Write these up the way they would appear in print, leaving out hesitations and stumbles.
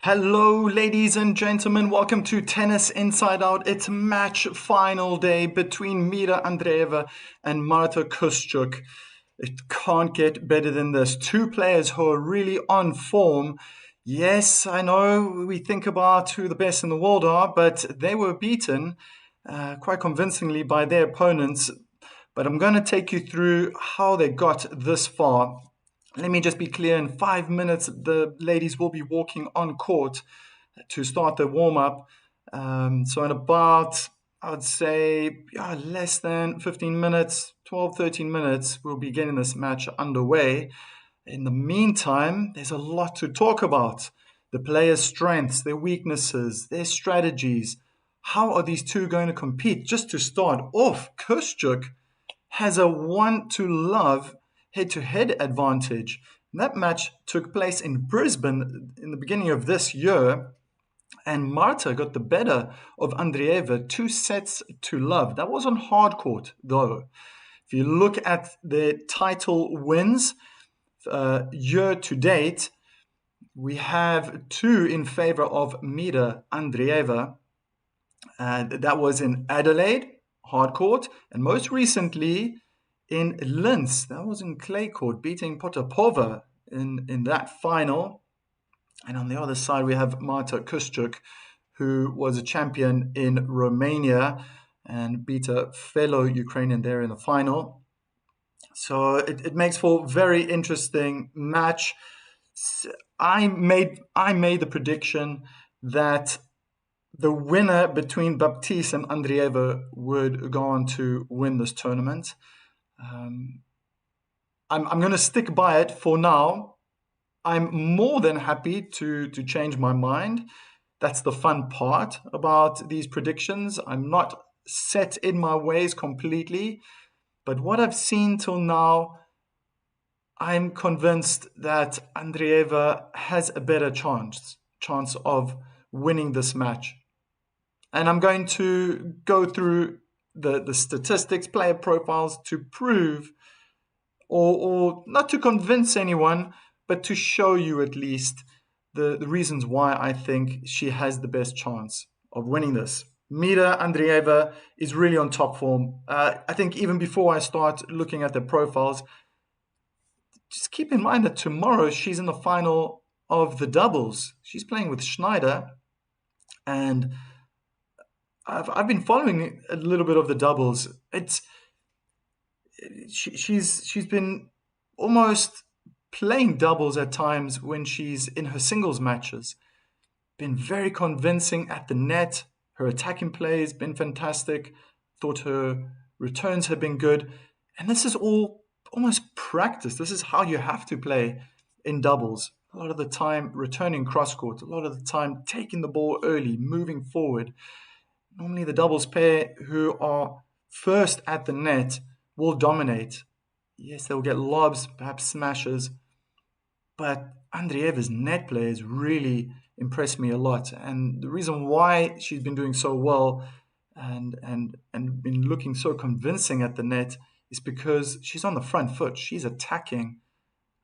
Hello, ladies and gentlemen. Welcome to Tennis Inside Out. It's match final day between Mira Andreeva and Marta Kostyuk. It can't get better than this. Two players who are really on form. Yes, I know we think about who the best in the world are, but they were beaten quite convincingly by their opponents. But I'm going to take you through how they got this far. Let me just be clear, in 5 minutes, the ladies will be walking on court to start the warm-up. So in about, I would say, less than 15 minutes, 12, 13 minutes, we'll be getting this match underway. In the meantime, there's a lot to talk about. The players' strengths, their weaknesses, their strategies. How are these two going to compete? Just to start off, Kostyuk has a one-to-love head-to-head advantage. That match took place in Brisbane in the beginning of this year, and Marta got the better of Andreeva 2-0. That was on hard court, though. If you look at their title wins year to date, we have two in favor of Mira Andreeva. That was in Adelaide, hard court, and most recently in Linz, that was in clay court, beating Potapova in that final. And on the other side, we have Marta Kostyuk, who was a champion in Romania and beat a fellow Ukrainian there in the final. So it makes for a very interesting match. I made the prediction that the winner between Baptiste and Andreeva would go on to win this tournament. I'm going to stick by it for now. I'm more than happy to change my mind. That's the fun part about these predictions. I'm not set in my ways completely, but what I've seen till now, I'm convinced that Andreeva has a better chance of winning this match. And I'm going to go through the statistics, player profiles to prove, or not to convince anyone, but to show you at least the reasons why I think she has the best chance of winning this. Mira Andreeva is really on top form. I think even before I start looking at the profiles, just keep in mind that tomorrow she's in the final of the doubles. She's playing with Schneider, and I've been following a little bit of the doubles. She's been almost playing doubles at times when she's in her singles matches. Been very convincing at the net. Her attacking play has been fantastic. Thought her returns have been good. And this is all almost practice. This is how you have to play in doubles. A lot of the time returning cross court. A lot of the time taking the ball early, moving forward. Normally the doubles pair who are first at the net will dominate. Yes, they'll get lobs, perhaps smashes, but Andreeva's net play has really impressed me a lot. And the reason why she's been doing so well and been looking so convincing at the net is because she's on the front foot. She's attacking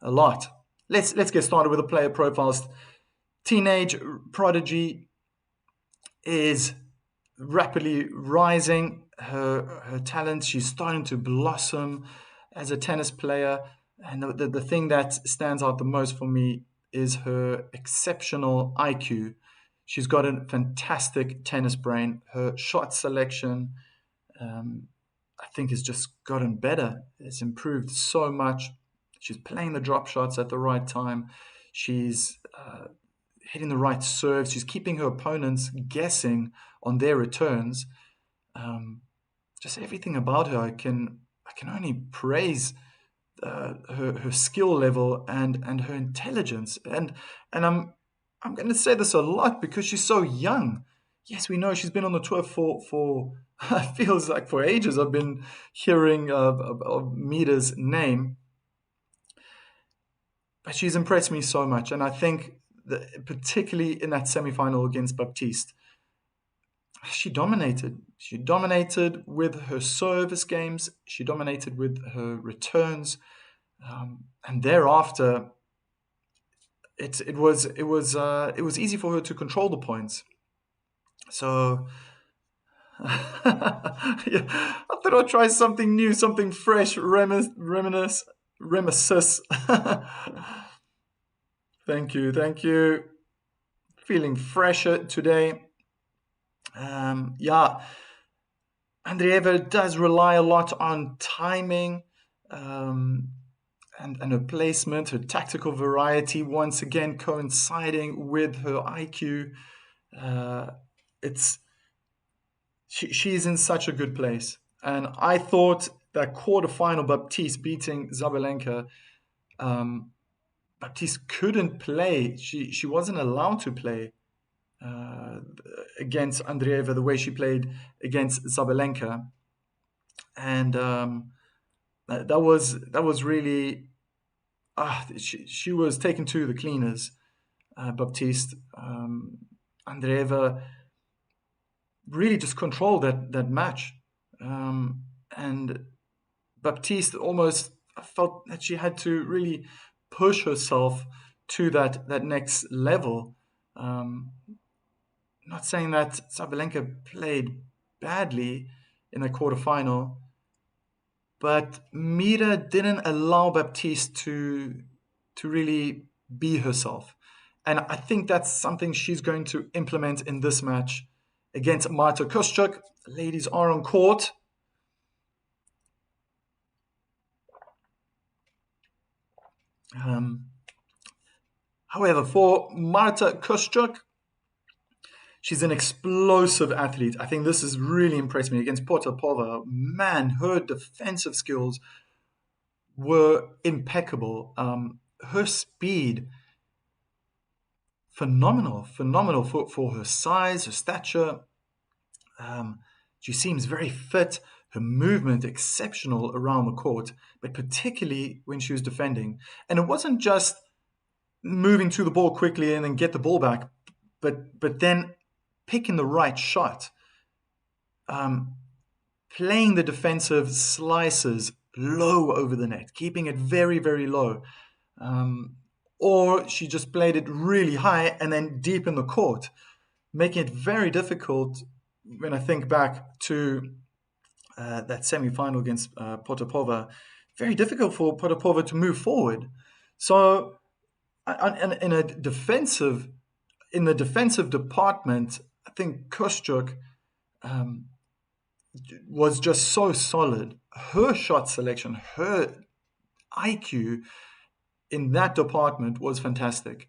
a lot. Let's get started with the player profiles. Teenage prodigy is rapidly rising her talent. She's starting to blossom as a tennis player. And the thing that stands out the most for me is her exceptional IQ. She's got a fantastic tennis brain. Her shot selection, I think, has just gotten better. It's improved so much. She's playing the drop shots at the right time. She's hitting the right serves. She's keeping her opponents guessing on their returns. Just everything about her, I can only praise her skill level and her intelligence. And I'm going to say this a lot because she's so young. Yes, we know she's been on the tour for feels like for ages. I've been hearing of Mira's name, but she's impressed me so much. And I think that particularly in that semifinal against Baptiste, she dominated. She dominated with her service games. She dominated with her returns. And thereafter, it was easy for her to control the points. So yeah, I thought I'd try something new, something fresh, reminisce. Thank you, thank you. Feeling fresher today. Yeah, Andreeva does rely a lot on timing, um, and her placement, her tactical variety, once again coinciding with her IQ. Uh, it's she's in such a good place. And I thought that quarterfinal, Baptiste beating Zabalenka, um, Baptiste couldn't play. She wasn't allowed to play uh, against Andreeva the way she played against Zabalenka, and that was really she was taken to the cleaners. Baptiste, Andreeva really just controlled that match, and Baptiste almost felt that she had to really push herself to that next level. Um, Not saying that Sabalenka played badly in the quarterfinal, but Mira didn't allow Baptiste to really be herself. And I think that's something she's going to implement in this match against Marta Kostyuk. The ladies are on court. Um, However, for Marta Kostyuk, she's an explosive athlete. I think this has really impressed me against Potapova. Man, her defensive skills were impeccable. Her speed, phenomenal for her size, her stature. Um, she seems very fit. Her movement exceptional around the court, but particularly when she was defending. And it wasn't just moving to the ball quickly and then get the ball back, but then picking the right shot, um, playing the defensive slices low over the net, keeping it very, very low. Or she just played it really high and then deep in the court, making it very difficult when I think back to that semi-final against Potapova. Very difficult for Potapova to move forward. So, in a defensive in the defensive department, I think Kostyuk was just so solid. Her shot selection, her IQ in that department was fantastic.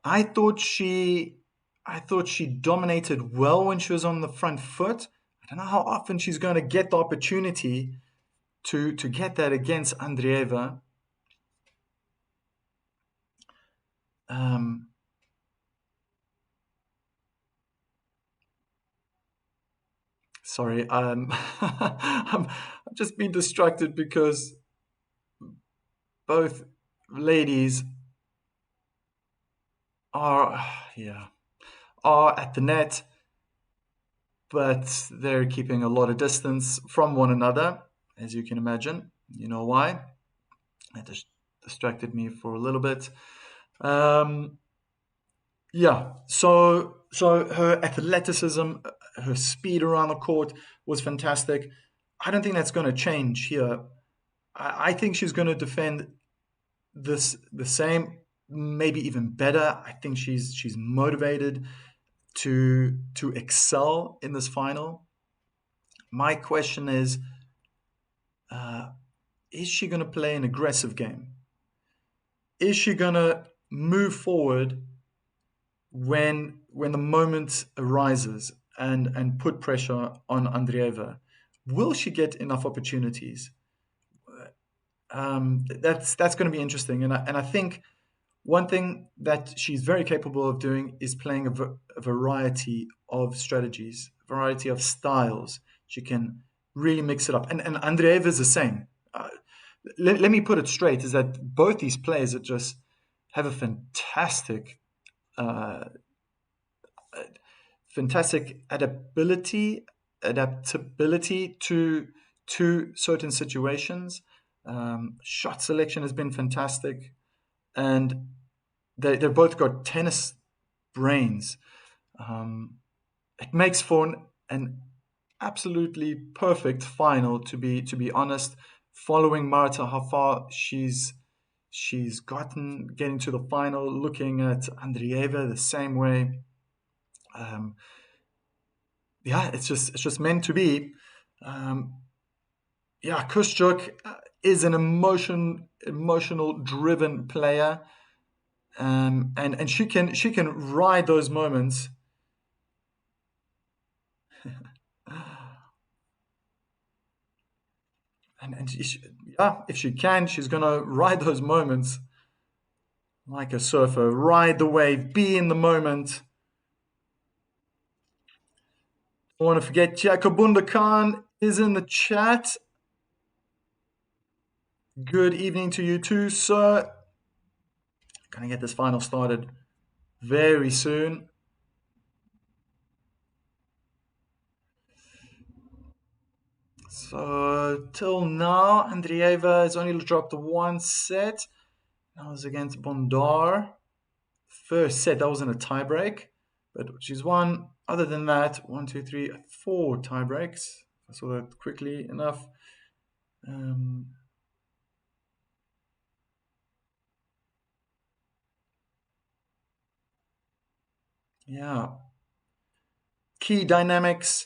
I thought she I thought she dominated well when she was on the front foot. I don't know how often she's going to get the opportunity to get that against Andreeva. Um, Sorry, I've just been distracted because both ladies are yeah are at the net, but they're keeping a lot of distance from one another, as you can imagine. You know why? That just distracted me for a little bit. Um, yeah, so her athleticism, her speed around the court was fantastic. I don't think that's going to change here. I think she's going to defend this the same, maybe even better. I think she's motivated to excel in this final. My question is she going to play an aggressive game? Is she going to move forward when the moment arises and put pressure on Andreeva? Will she get enough opportunities? That's going to be interesting, and I think one thing that she's very capable of doing is playing a variety of strategies, variety of styles. She can really mix it up, and Andreeva is the same. Let me put it straight: is that both these players that just have a uh, fantastic adaptability to certain situations. Shot selection has been fantastic. and they've both got tennis brains. It makes for an absolutely perfect final, to be honest. Following Marta, how far she's gotten getting to the final, looking at Andreeva the same way. Um, yeah, it's just meant to be. Um, yeah, Kostyuk is an emotional driven player, and she can ride those moments. And yeah, if she can, she's gonna ride those moments like a surfer. Ride the wave, be in the moment. I want to forget Jakobunda Khan is in the chat. Good evening to you too, sir. Gonna get this final started very soon. So till now, Andreeva has only dropped one set. That was against Bondar. First set, that was in a tiebreak, but she's won. Other than that, 1, 2, 3, 4 tiebreaks. I saw that quickly enough. Um, yeah. Key dynamics.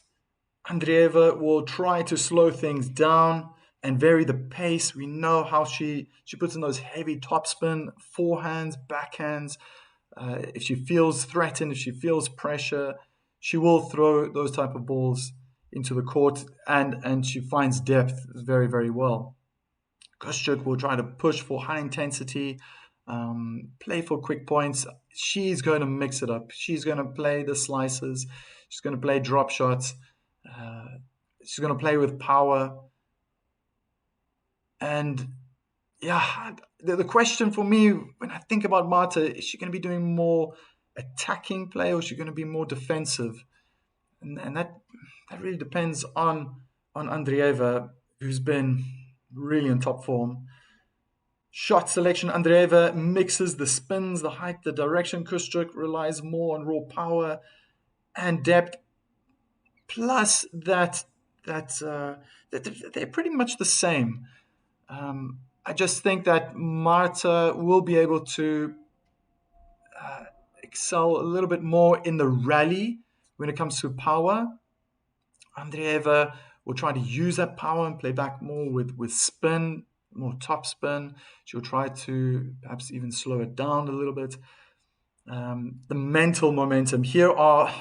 Andreeva will try to slow things down and vary the pace. We know how she puts in those heavy topspin forehands, backhands. If she feels threatened, if she feels pressure, she will throw those type of balls into the court, and she finds depth very, very well. Kostyuk will try to push for high intensity, play for quick points. She's going to mix it up. She's going to play the slices. She's going to play drop shots. Uh, she's going to play with power. And yeah, the question for me when I think about Marta, is she going to be doing more attacking play, or is she going to be more defensive? And that really depends on Andreeva, who's been really in top form. Shot selection, Andreeva mixes the spins, the height, the direction. Kostyuk relies more on raw power and depth. Plus that they're pretty much the same. I just think that Marta will be able to excel a little bit more in the rally when it comes to power. Andreeva will try to use that power and play back more with spin, more top spin. She'll try to perhaps even slow it down a little bit. The mental momentum. Here are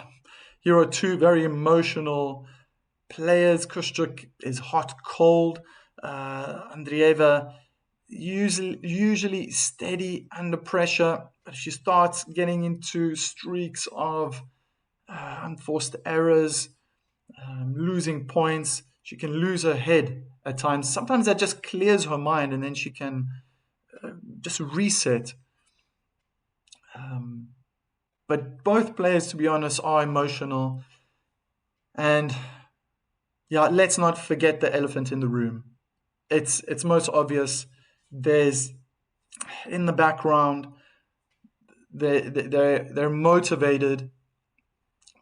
two very emotional players. Kostyuk is hot, cold. Andreeva usually steady under pressure, but if she starts getting into streaks of unforced errors, losing points, she can lose her head at times. Sometimes that just clears her mind, and then she can just reset. But both players, to be honest, are emotional. And yeah, let's not forget the elephant in the room. It's most obvious. There's in the background. They're motivated.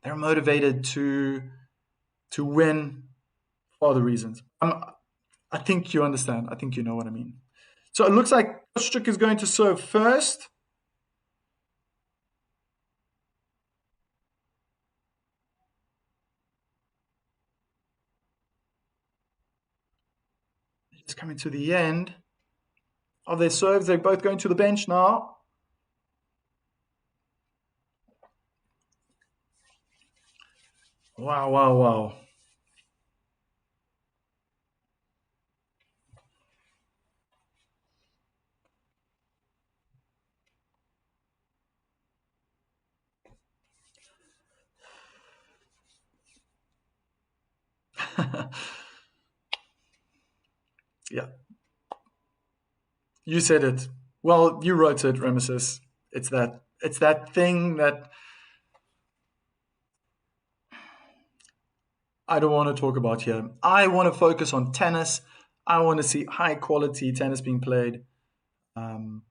They're motivated to win for other reasons. I think you understand. I think you know what I mean. So it looks like Kostyuk is going to serve first. It's coming to the end of their serves. They're both going to the bench now. Wow, wow, wow. Yeah. You said it. Well, you wrote it, Rameses. It's that thing that I don't want to talk about here. I want to focus on tennis. I want to see high quality tennis being played. Um,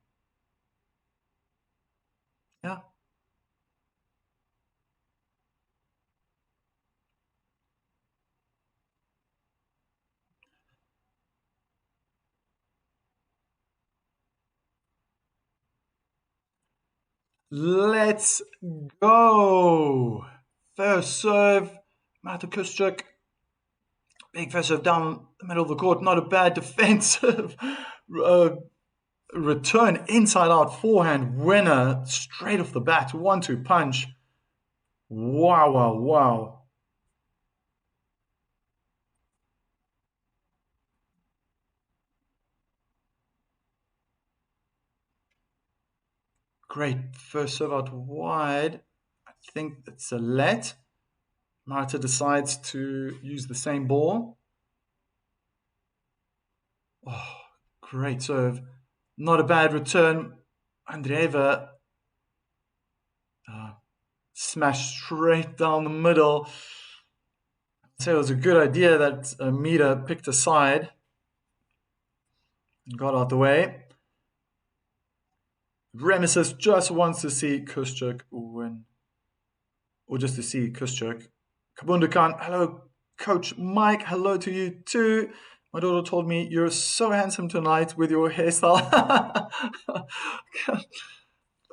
Let's go. First serve, Marta Kostyuk. Big first serve down the middle of the court. Not a bad defensive return. Inside out forehand winner. Straight off the bat. 1-2 punch. Wow, wow, wow. Great first serve out wide. I think it's a let. Marta decides to use the same ball. Oh, great serve. Not a bad return. Andreeva smashed straight down the middle. So it was a good idea that Mira picked a side and got out the way. Remesis just wants to see Kostyuk win. Or just to see Kostyuk. Kabundukan, hello, Coach Mike. Hello to you too. My daughter told me you're so handsome tonight with your hairstyle.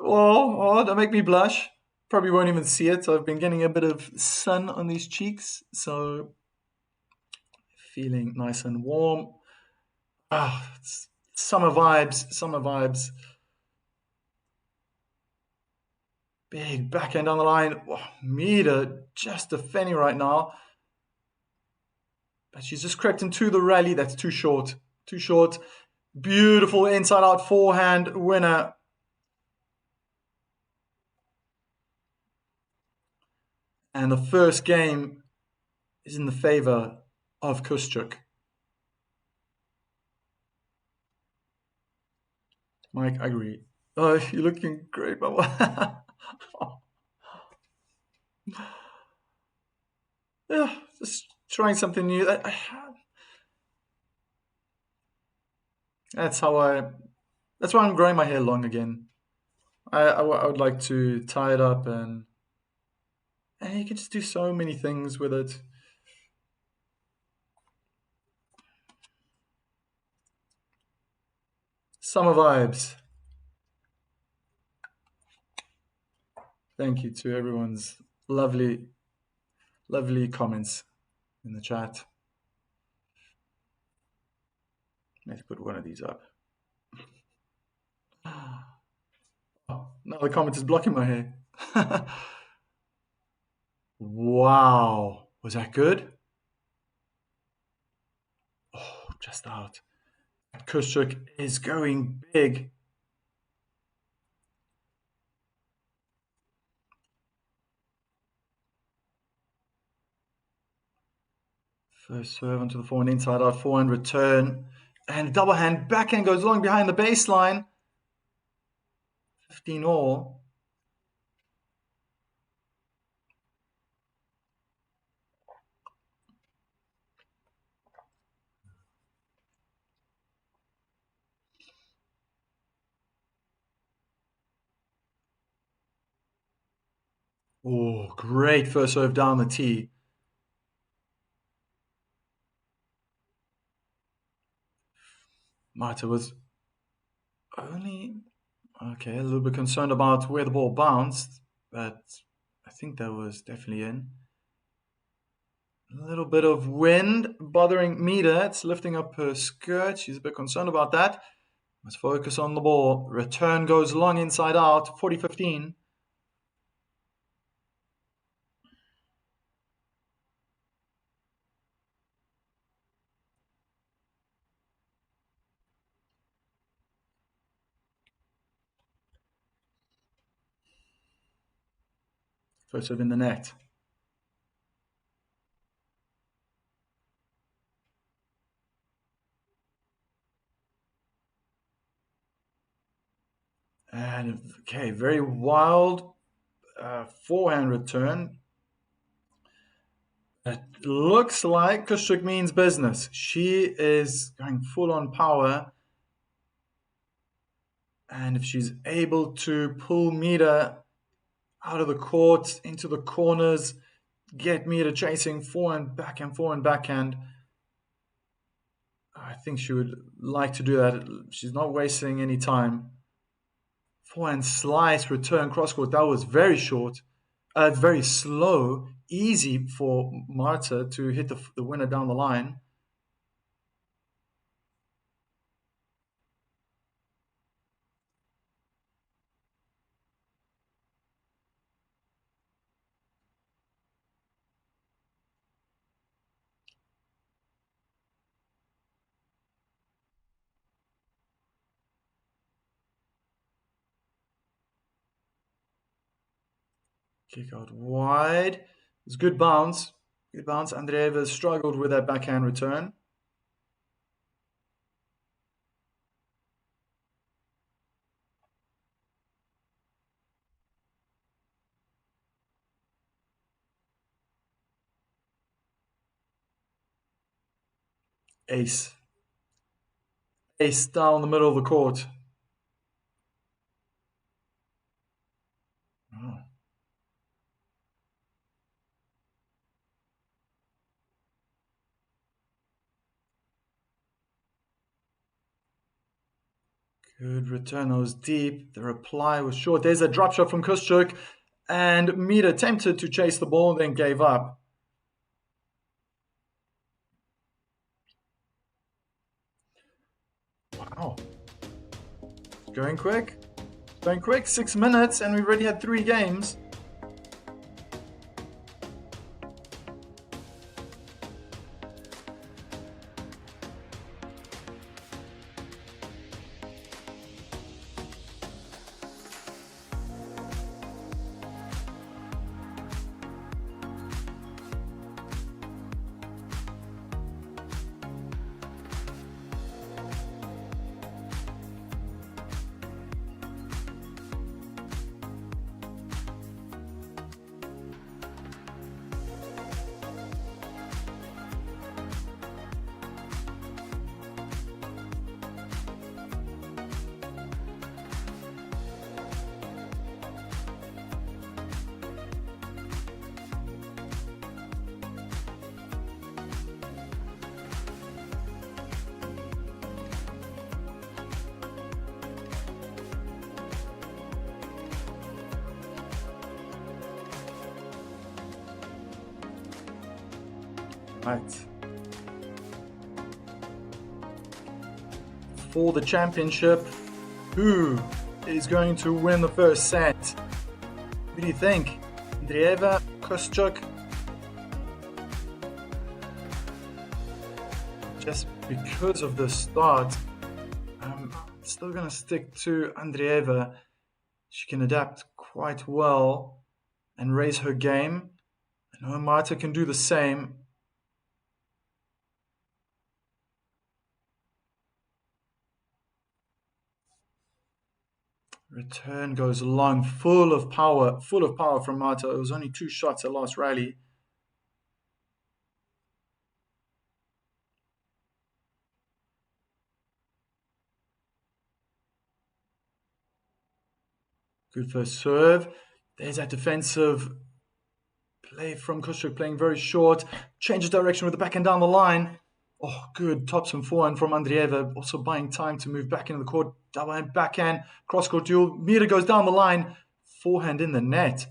Oh, don't make me blush. Probably won't even see it. I've been getting a bit of sun on these cheeks, so feeling nice and warm. Summer vibes, summer vibes. Big backhand on the line. Oh, Mira just defending right now. But she's just crept into the rally. That's too short. Too short. Beautiful inside out forehand winner. And the first game is in the favor of Kostyuk. Mike, I agree. Oh, you're looking great, Mama. Yeah, just trying something new. That's why I'm growing my hair long again. I would like to tie it up and you can just do so many things with it. Summer vibes. Thank you to everyone's lovely comments in the chat. Let's put one of these up. Oh, now the comment is blocking my hair. Wow. Was that good? Oh, just out. Kostyuk is going big. First serve onto the forehand, inside out, forehand return. And double hand, backhand goes long behind the baseline. 15 all. Oh, great first serve down the tee. Marta was only, okay, a little bit concerned about where the ball bounced, but I think that was definitely in. A little bit of wind bothering Mira. It's lifting up her skirt. She's a bit concerned about that. Let's focus on the ball. Return goes long inside out, 40-15. First serve in the net. And okay, very wild forehand return. It looks like Kostyuk means business. She is going full on power. And if she's able to pull Mira out of the court into the corners, get Mira chasing forehand, backhand, I think she would like to do that. She's not wasting any time. Forehand slice, return, cross court. That was very short, very slow, easy for Marta to hit the winner down the line. Kick out wide. It's good bounce. Good bounce. Andreeva struggled with that backhand return. Ace. Ace down the middle of the court. Oh. Good return. That was deep. The reply was short. There's a drop shot from Kostyuk. And Mira attempted to chase the ball, then gave up. Wow. Going quick. Going quick. 6 minutes, and we've already had 3 games. Right. For the championship, who is going to win the first set? Who do you think? Andreeva, Kostyuk? Just because of the start, I'm still going to stick to Andreeva. She can adapt quite well and raise her game. I know Marta can do the same. Return goes long, full of power from Marta. It was only 2 shots at last rally. Good first serve. There's that defensive play from Kostyuk, playing very short. Changes direction with the backhand down the line. Oh, good topspin forehand from Andreeva. Also buying time to move back into the court. Double hand, backhand, cross-court duel. Mira goes down the line. Forehand in the net.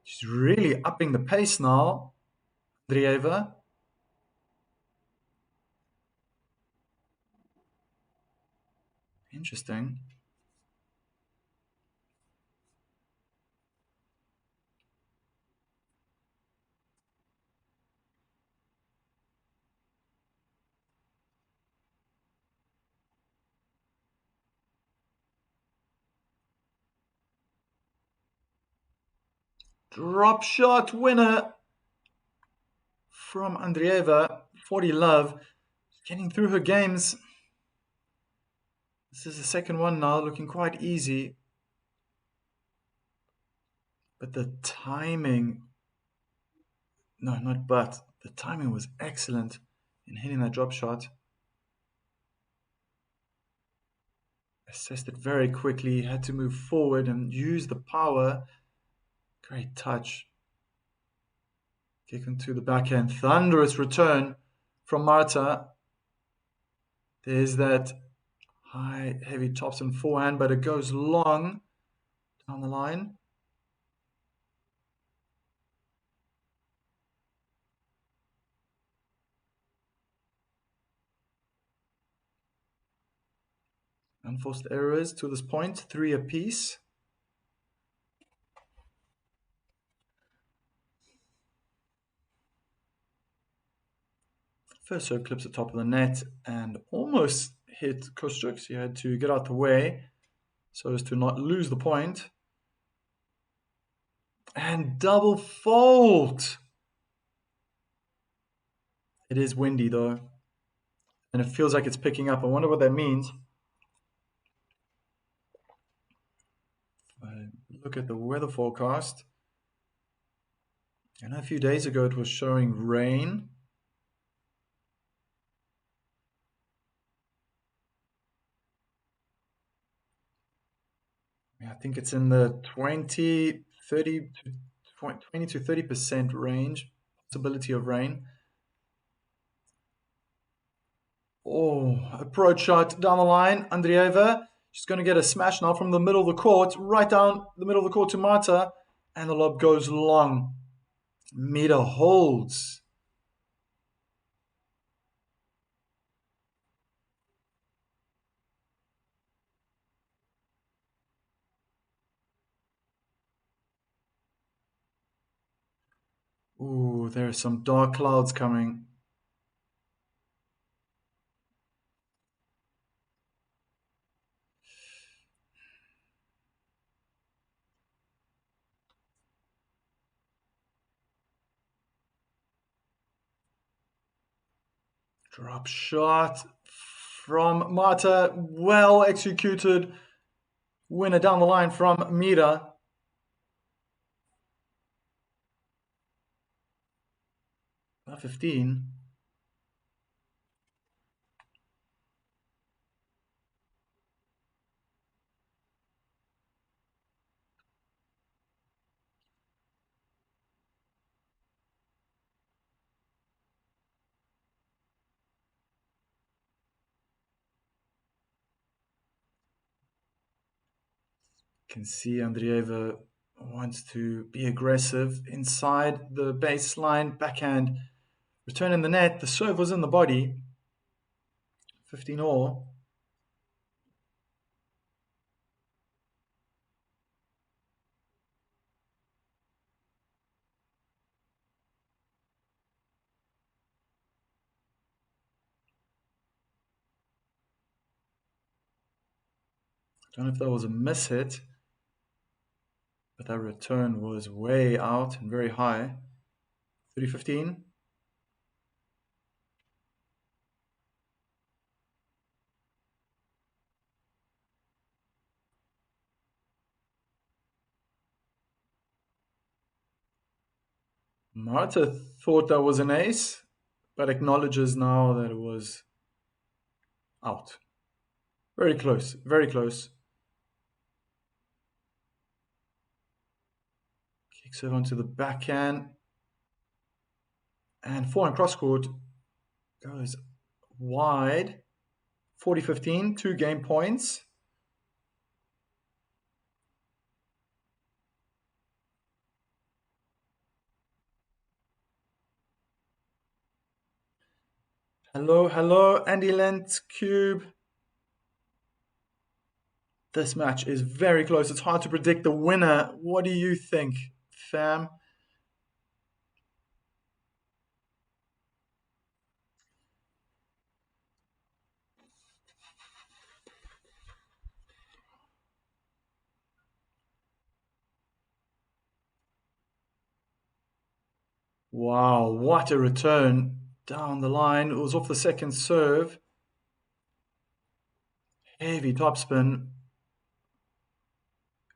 She's really upping the pace now. Andreeva. Interesting. Drop shot winner from Andreeva. 40 love. Getting through her games. This is the second one now, looking quite easy. But the timing... No, not but. The timing was excellent in hitting that drop shot. Assessed it very quickly. Had to move forward and use the power. Great touch. Kick into the backhand. Thunderous return from Marta. There's that high, heavy topspin forehand, but it goes long. Down the line. Unforced errors to this point, 3 apiece. First serve clips the top of the net and almost hit Kostyuk. He had to get out the way so as to not lose the point. And double fault. It is windy though. And it feels like it's picking up. I wonder what that means. If I look at the weather forecast. I know a few days ago it was showing rain. I think it's in the 20 to 30% range, possibility of rain. Oh, approach shot down the line. Andreeva, she's going to get a smash now from the middle of the court, right down the middle of the court to Marta, and the lob goes long. Mita holds. Ooh, there are some dark clouds coming. Drop shot from Marta, well executed. Winner down the line from Mita. About 15. Can see Andreeva wants to be aggressive inside the baseline, backhand, return in the net. The serve was in the body. 15 all. I don't know if that was a miss hit, but that return was way out and very high. 30-15. Marta thought that was an ace, but acknowledges now that it was out. Very close, very close. Kicks it onto the backhand. And forehand cross court goes wide. 40-15, 2 game points. Hello, hello, Andy Lent Cube. This match is very close. It's hard to predict the winner. What do you think, fam? Wow, what a return down the line. It was off the second serve. Heavy topspin.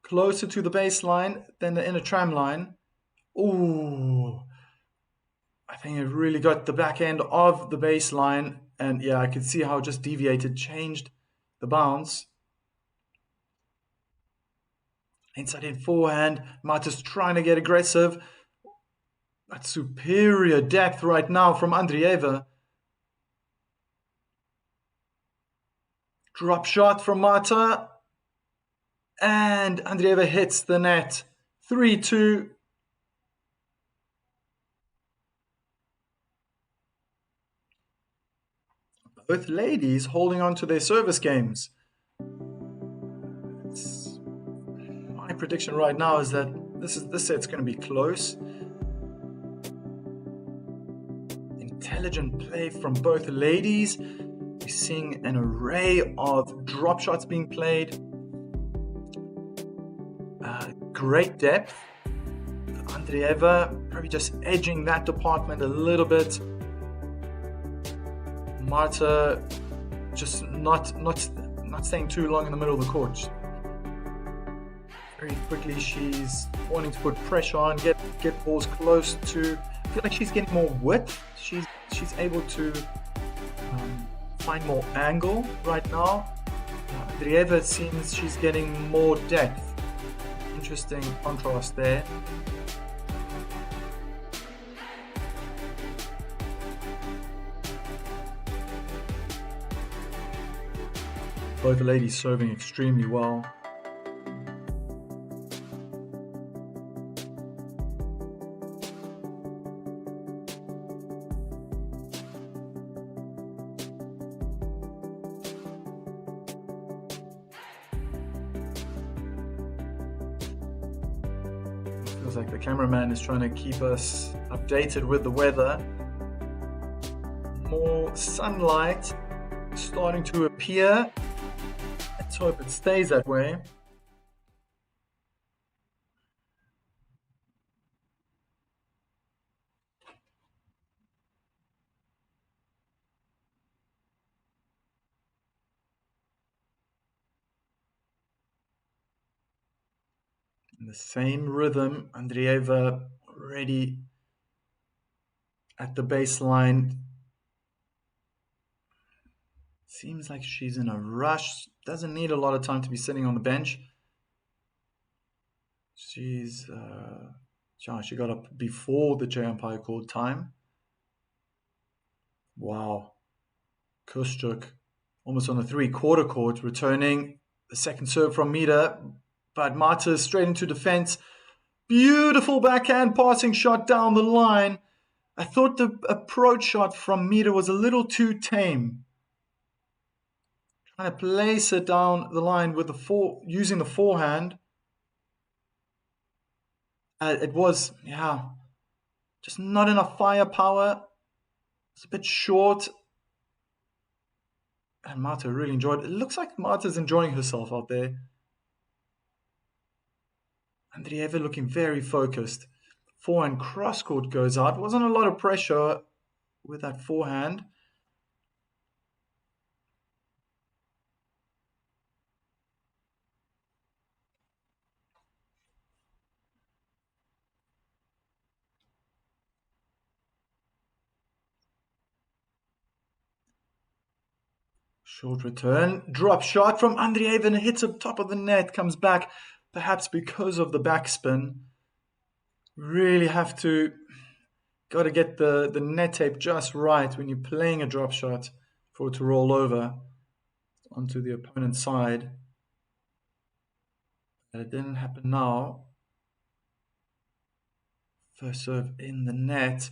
Closer to the baseline than the inner tram line. Ooh. I think it really got the back end of the baseline. And yeah, I could see how it just deviated, changed the bounce. Inside in forehand. Marta's trying to get aggressive. But superior depth right now from Andreeva. Drop shot from Marta. And Andreeva hits the net. 3-2. Both ladies holding on to their service games. My prediction right now is that this set's going to be close. Intelligent play from both ladies. We're seeing an array of drop shots being played. Great depth. Andreeva probably just edging that department a little bit. Marta just not staying too long in the middle of the court. Very quickly she's wanting to put pressure on, get balls close to. I feel like she's getting more width. She's able to find more angle right now. Andreeva, it seems she's getting more depth. Interesting contrast there. Both the ladies serving extremely well. Feels like the cameraman is trying to keep us updated with the weather. More sunlight starting to appear. Let's hope it stays that way. In the same rhythm, Andreeva already at the baseline. Seems like she's in a rush. Doesn't need a lot of time to be sitting on the bench. She got up before the J umpire called time. Wow. Kostyuk almost on the 3/4 court, returning the second serve from Mita, but Marta straight into defense. Beautiful backhand passing shot down the line. I thought the approach shot from Mita was a little too tame. Trying to place it down the line with using the forehand. It was, just not enough firepower. It's a bit short. And Marta really enjoyed it. It looks like Marta's enjoying herself out there. Andreeva looking very focused. Forehand cross court goes out. Wasn't a lot of pressure with that forehand. Short return, drop shot from Andreeva and it hits up top of the net, comes back, perhaps because of the backspin. Really got to get the net tape just right when you're playing a drop shot for it to roll over onto the opponent's side. But it didn't happen now. First serve in the net.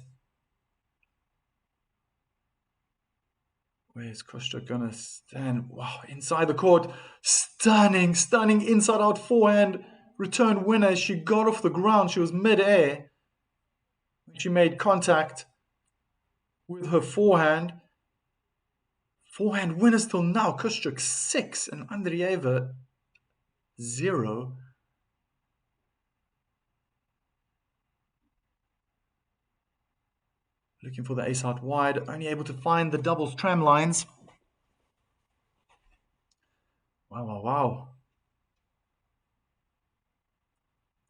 Where's Kostyuk gonna stand? Wow, inside the court. Stunning inside out forehand. Return winner. She got off the ground. She was mid-air. She made contact with her forehand. Forehand winners till now. Kostyuk 6 and Andreeva 0. Looking for the ace out wide, only able to find the doubles tram lines. Wow.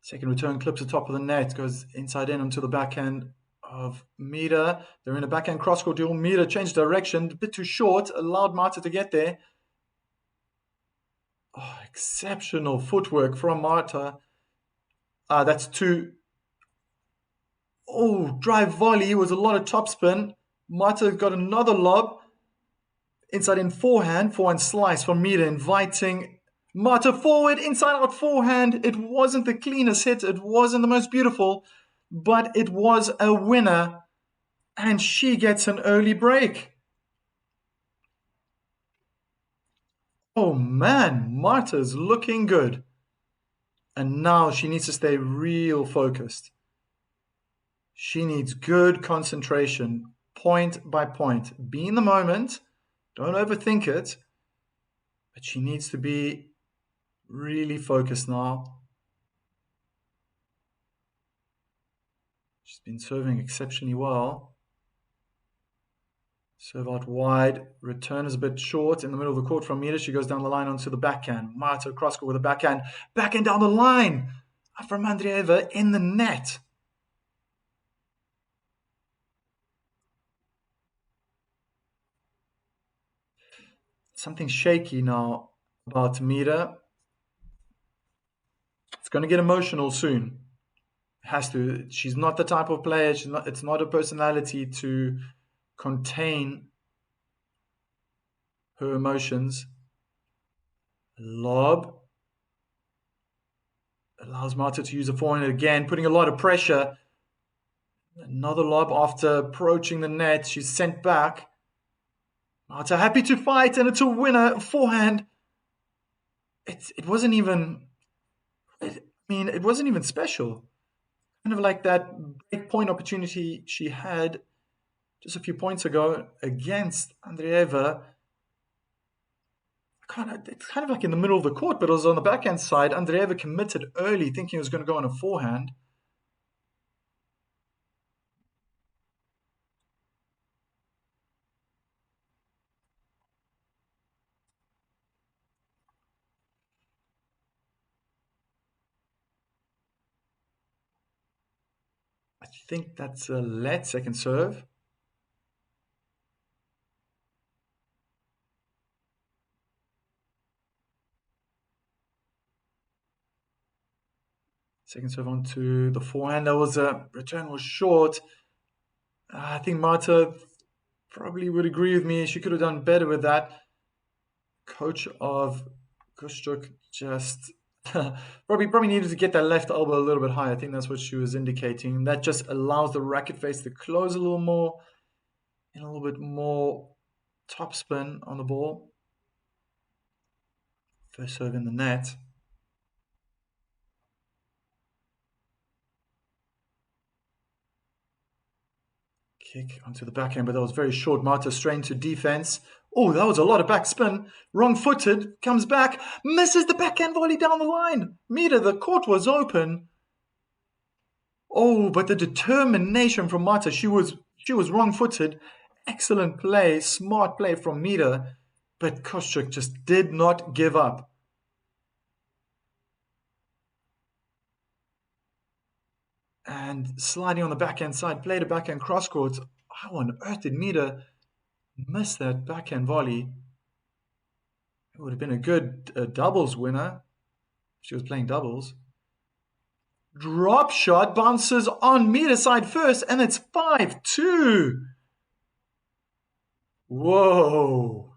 Second return clips the top of the net, goes inside in onto the backhand of Mita. They're in a backhand cross-court duel. Mita changed direction, a bit too short, allowed Marta to get there. Oh, exceptional footwork from Marta. That's two. Oh, drive volley was a lot of topspin. Marta got another lob. Inside in forehand slice from Mita, inviting Marta forward, inside out forehand. It wasn't the cleanest hit. It wasn't the most beautiful, but it was a winner. And she gets an early break. Oh man, Marta's looking good. And now she needs to stay real focused. She needs good concentration, point by point. Be in the moment. Don't overthink it. But she needs to be really focused now. She's been serving exceptionally well. Serve out wide. Return is a bit short in the middle of the court from Mira. She goes down the line onto the backhand. Marta cross court with a backhand. Backhand down the line from Andreeva in the net. Something shaky now about Mira. It's going to get emotional soon. It has to. She's not the type of player. It's not a personality to contain her emotions. Lob. Allows Marta to use a forehand again, putting a lot of pressure. Another lob after approaching the net. She's sent back. Marta happy to fight, and it's a winner. Forehand. It wasn't even. It wasn't even special. Kind of like that break point opportunity she had just a few points ago against Andreeva. It's kind of like in the middle of the court, but it was on the backhand side. Andreeva committed early, thinking it was going to go on a forehand. I think that's a let second serve. Second serve onto the forehand. That was a return was short. I think Marta probably would agree with me. She could have done better with that. Coach of Kostyuk just probably needed to get that left elbow a little bit higher. I think that's what she was indicating. That just allows the racket face to close a little more and a little bit more topspin on the ball. First serve in the net. Kick onto the backhand, but that was very short. Marta strained to defense. Oh, that was a lot of backspin. Wrong-footed, comes back, misses the backhand volley down the line. Mira, the court was open. Oh, but the determination from Marta. She was wrong-footed. Excellent play, smart play from Mira, but Kostyuk just did not give up. And sliding on the backhand side, played a backhand cross court. How on earth did Mira miss that backhand volley? It would have been a good doubles winner if she was playing doubles. Drop shot bounces on Mira's side first, and it's 5-2. Whoa.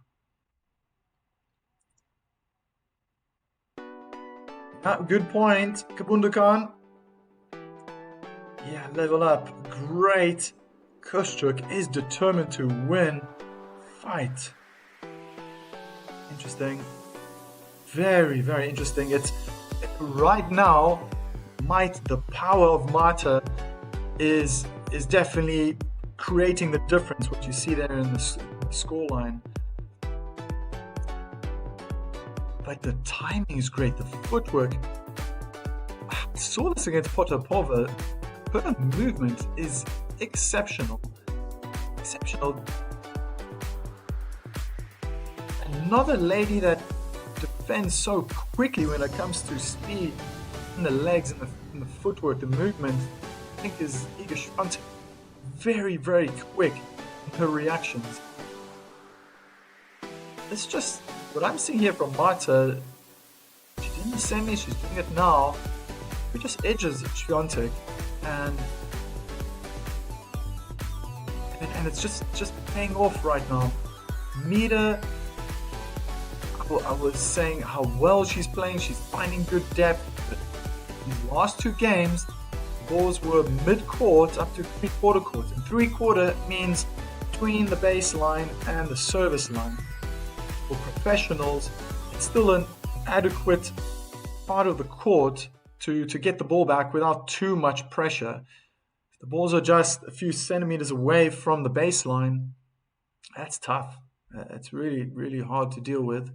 Good point, Kabundukan. Yeah, level up. Great. Kostyuk is determined to win. Fight. Interesting. Very, very interesting. It's right now, the power of Marta is definitely creating the difference, what you see there in the scoreline. But the timing is great. The footwork. I saw this against Potapova. Her movement is exceptional. Another lady that defends so quickly when it comes to speed in the legs and the footwork, the movement, I think is Iga Swiatek. Very, very quick in her reactions. It's just what I'm seeing here from Marta. She did in the semi, she's doing it now. It just edges Swiatek. And it's just paying off right now. Mira, I was saying how well she's playing. She's finding good depth. But in the last two games, the balls were mid-court up to three-quarter court. And three-quarter means between the baseline and the service line. For professionals, it's still an adequate part of the court to get the ball back without too much pressure. If the balls are just a few centimeters away from the baseline, that's tough. It's really, really hard to deal with.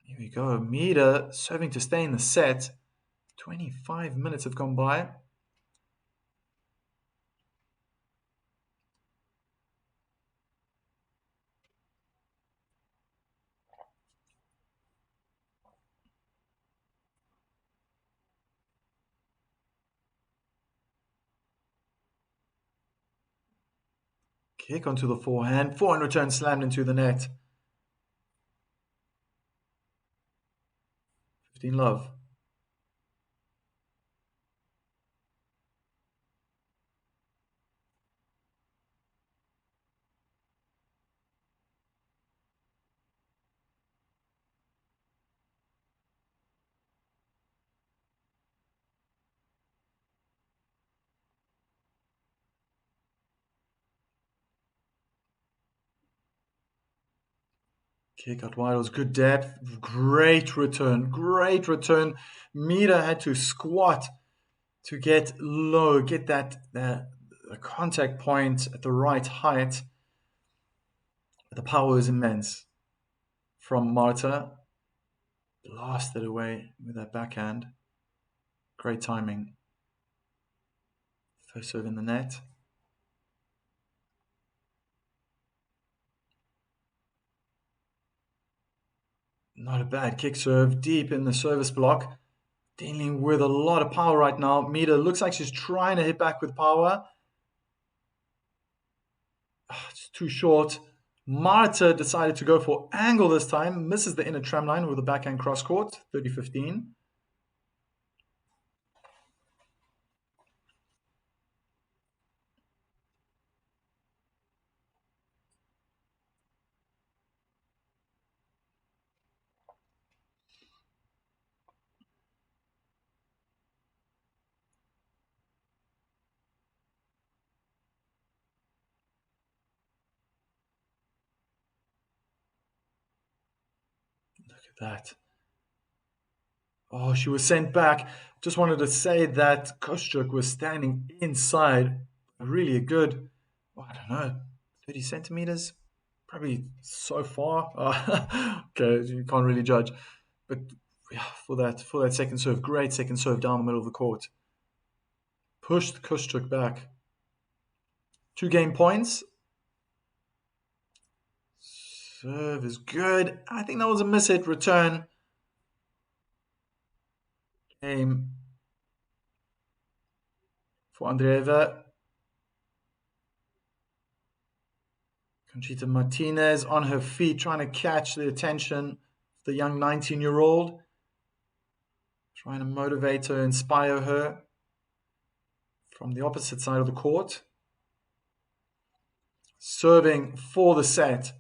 Here we go. Mira serving to stay in the set. 25 minutes have gone by. Kick onto the forehand. Forehand return slammed into the net. 15 love. Kick out wide was good depth. Great return. Great return. Mira had to squat to get low, get that contact point at the right height. The power is immense from Marta. Blasted away with that backhand. Great timing. First serve in the net. Not a bad kick serve, deep in the service block. Dealing with a lot of power right now. Mira looks like she's trying to hit back with power. It's too short. Marta decided to go for angle this time. Misses the inner tram line with a backhand cross court. 30-15. Look at that. Oh, she was sent back. Just wanted to say that Kostyuk was standing inside. Really a good, I don't know, 30 centimeters? Probably so far. Okay, you can't really judge. But yeah, for that second serve, great second serve down the middle of the court. Pushed Kostyuk back. 2 game points. Serve is good. I think that was a miss-hit return. Game for Andreeva. Conchita Martinez on her feet, trying to catch the attention of the young 19-year-old. Trying to motivate her, inspire her from the opposite side of the court. Serving for the set.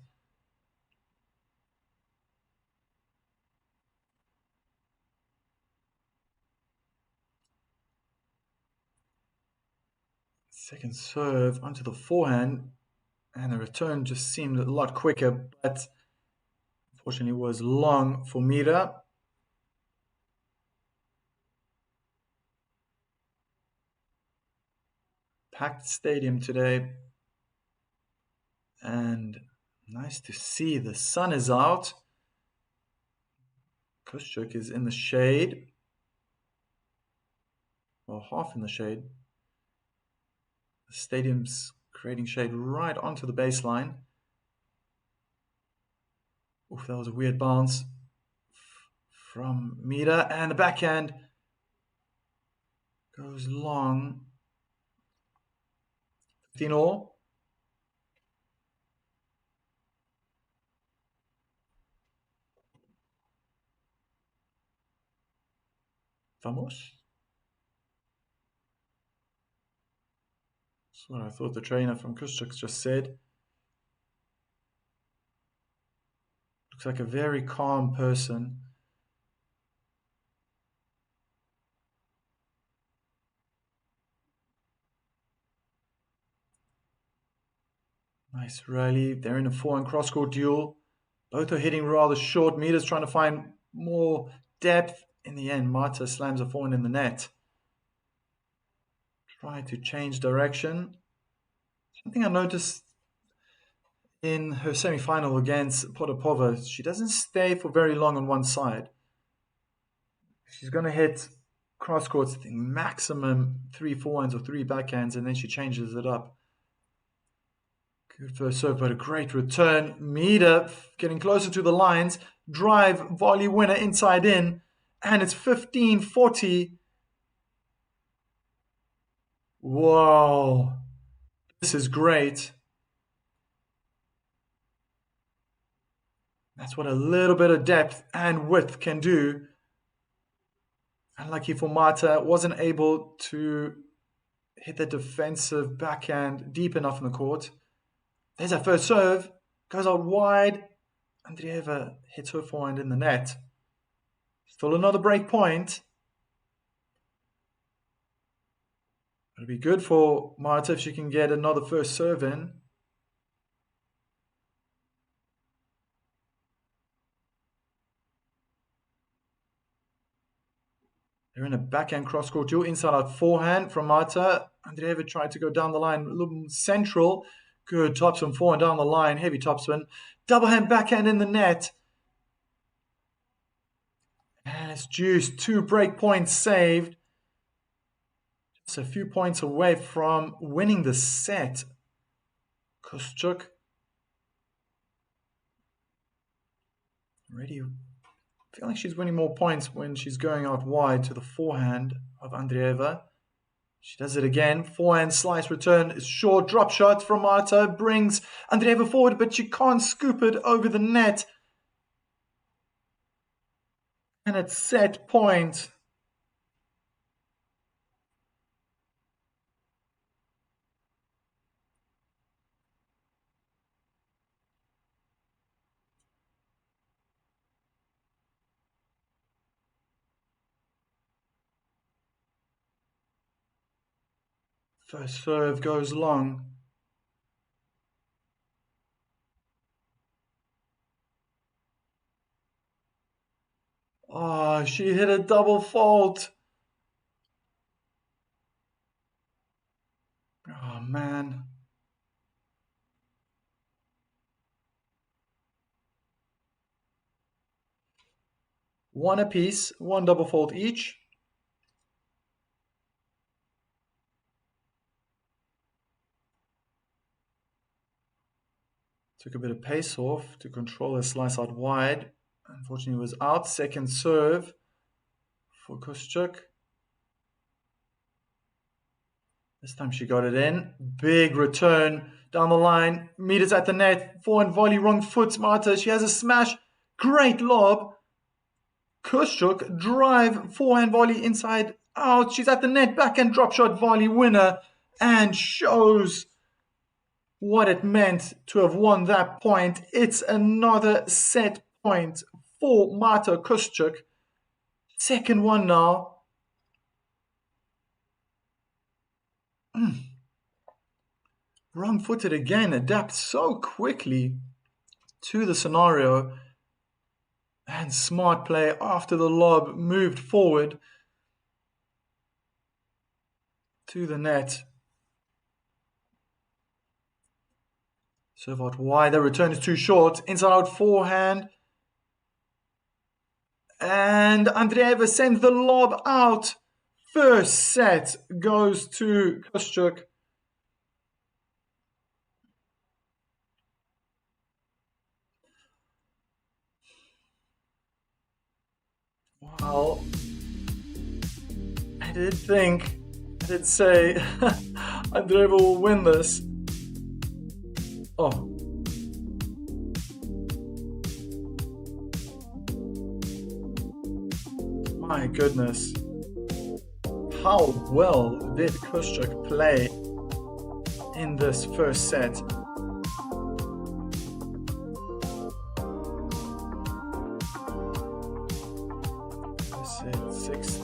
Second serve onto the forehand, and the return just seemed a lot quicker, but unfortunately was long for Mira. Packed stadium today, and nice to see the sun is out. Kostyuk is in the shade, or half in the shade. The stadium's creating shade right onto the baseline. Oof, that was a weird bounce from Mira, and the backhand goes long. 15 all. Vamos. That's what I thought the trainer from Kostyuk just said. Looks like a very calm person. Nice rally. They're in a forehand cross-court duel. Both are hitting rather short. Mita's trying to find more depth. In the end, Marta slams a forehand in the net. Try to change direction. Something I noticed in her semi-final against Potapova, she doesn't stay for very long on one side. She's going to hit cross courts, I think maximum 3 forehands or 3 backhands, and then she changes it up. Good first serve, but a great return. Mita getting closer to the lines. Drive, volley winner inside in, and it's 15-40. Whoa, this is great. That's what a little bit of depth and width can do. Unlucky for Marta, wasn't able to hit the defensive backhand deep enough in the court. There's her first serve, goes out wide. Andreeva hits her forehand in the net. Still another break point. It'll be good for Marta if she can get another first serve in. They're in a backhand cross-court duel, inside-out forehand from Marta. Andreeva tried to go down the line, a little central. Good topspin forehand down the line, heavy topspin. Double hand backhand in the net. And it's juiced. 2 break points saved. Just a few points away from winning the set. Kostyuk. Already feel like she's winning more points when she's going out wide to the forehand of Andreeva. She does it again. Forehand slice return is short. Drop shot from Marta brings Andreeva forward, but she can't scoop it over the net. And it's set point. First serve goes long. Oh, she hit a double fault. Oh, man. One apiece, 1 double fault each. Took a bit of pace off to control her slice out wide. Unfortunately, it was out. Second serve for Kostyuk. This time she got it in. Big return down the line. Meters at the net. Forehand volley, wrong foot. Marta, she has a smash. Great lob. Kostyuk, drive, forehand volley inside out. She's at the net. Backhand drop shot volley winner. And shows what it meant to have won that point. It's another set point for Marta Kostyuk. Second one now. Wrong-footed again, adapts so quickly to the scenario. And smart play after the lob moved forward to the net. Serve out wide, the return is too short. Inside out forehand. And Andreeva sends the lob out. First set goes to Kostyuk. Wow. I did say Andreeva will win this. Oh. My goodness. How well did Kostyuk play in this first set?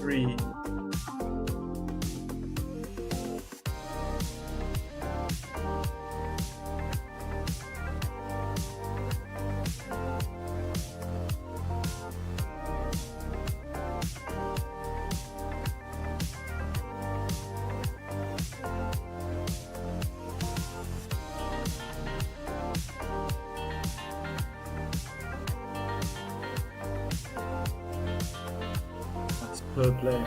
6-3. That's per play.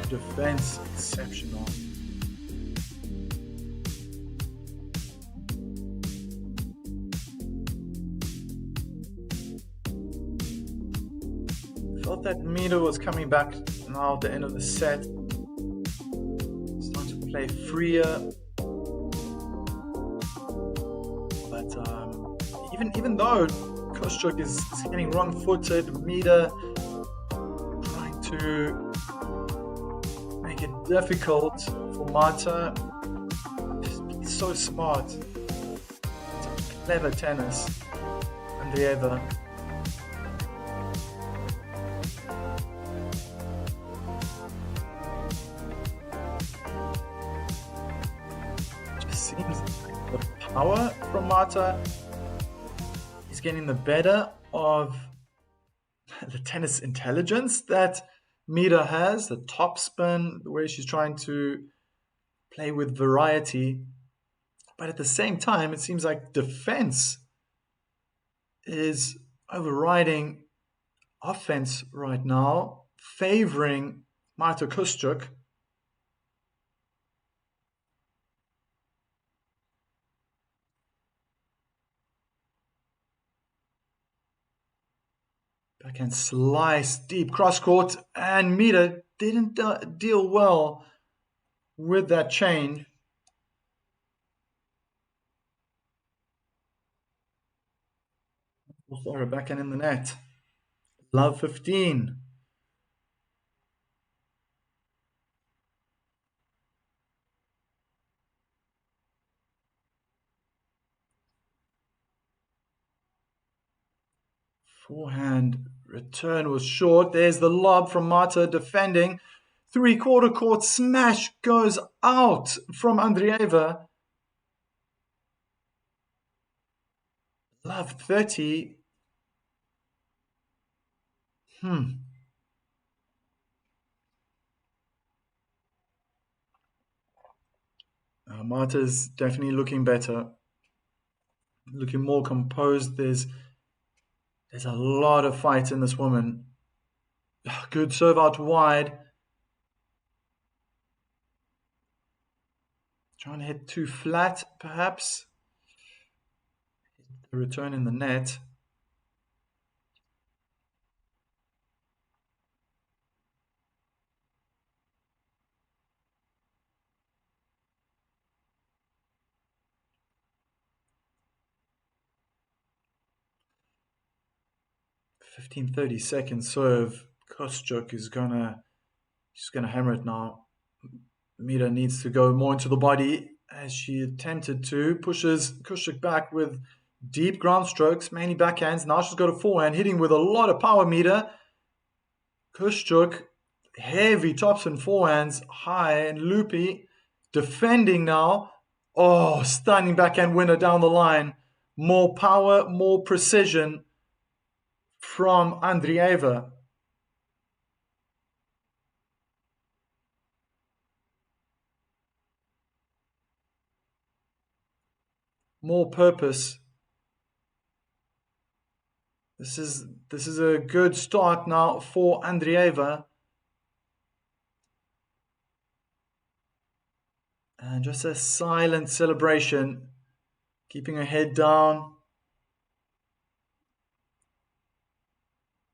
Defense exceptional. Felt that Mita was coming back now at the end of the set. Starting to play freer. But even though Kostyuk is getting wrong-footed, Mita trying to make it difficult for Mata. He's so smart. Such clever tennis. Andreeva. Just seems like the power from Mata is getting the better of the tennis intelligence that Mita has, the top spin, the way she's trying to play with variety. But at the same time, it seems like defense is overriding offense right now, favoring Marta Kostyuk. Backhand slice, deep cross court, and Mita didn't deal well with that change. Also, her backhand in the net. Love 15. Forehand return was short. There's the lob from Mata defending. Three-quarter court smash goes out from Andreeva. Love 30. Mata's definitely looking better. Looking more composed. There's a lot of fight in this woman. Good serve out wide. Trying to hit too flat, perhaps. The return in the net. $15-30 serve. Kostyuk is she's gonna hammer it now. Mita needs to go more into the body as she attempted to. Pushes Kostyuk back with deep ground strokes, mainly backhands. Now she's got a forehand, hitting with a lot of power. Mita. Kostyuk, heavy topspin forehands, high and loopy. Defending now. Oh, stunning backhand winner down the line. More power, more precision from Andreeva. More purpose. This is a good start now for Andreeva. And just a silent celebration, keeping her head down,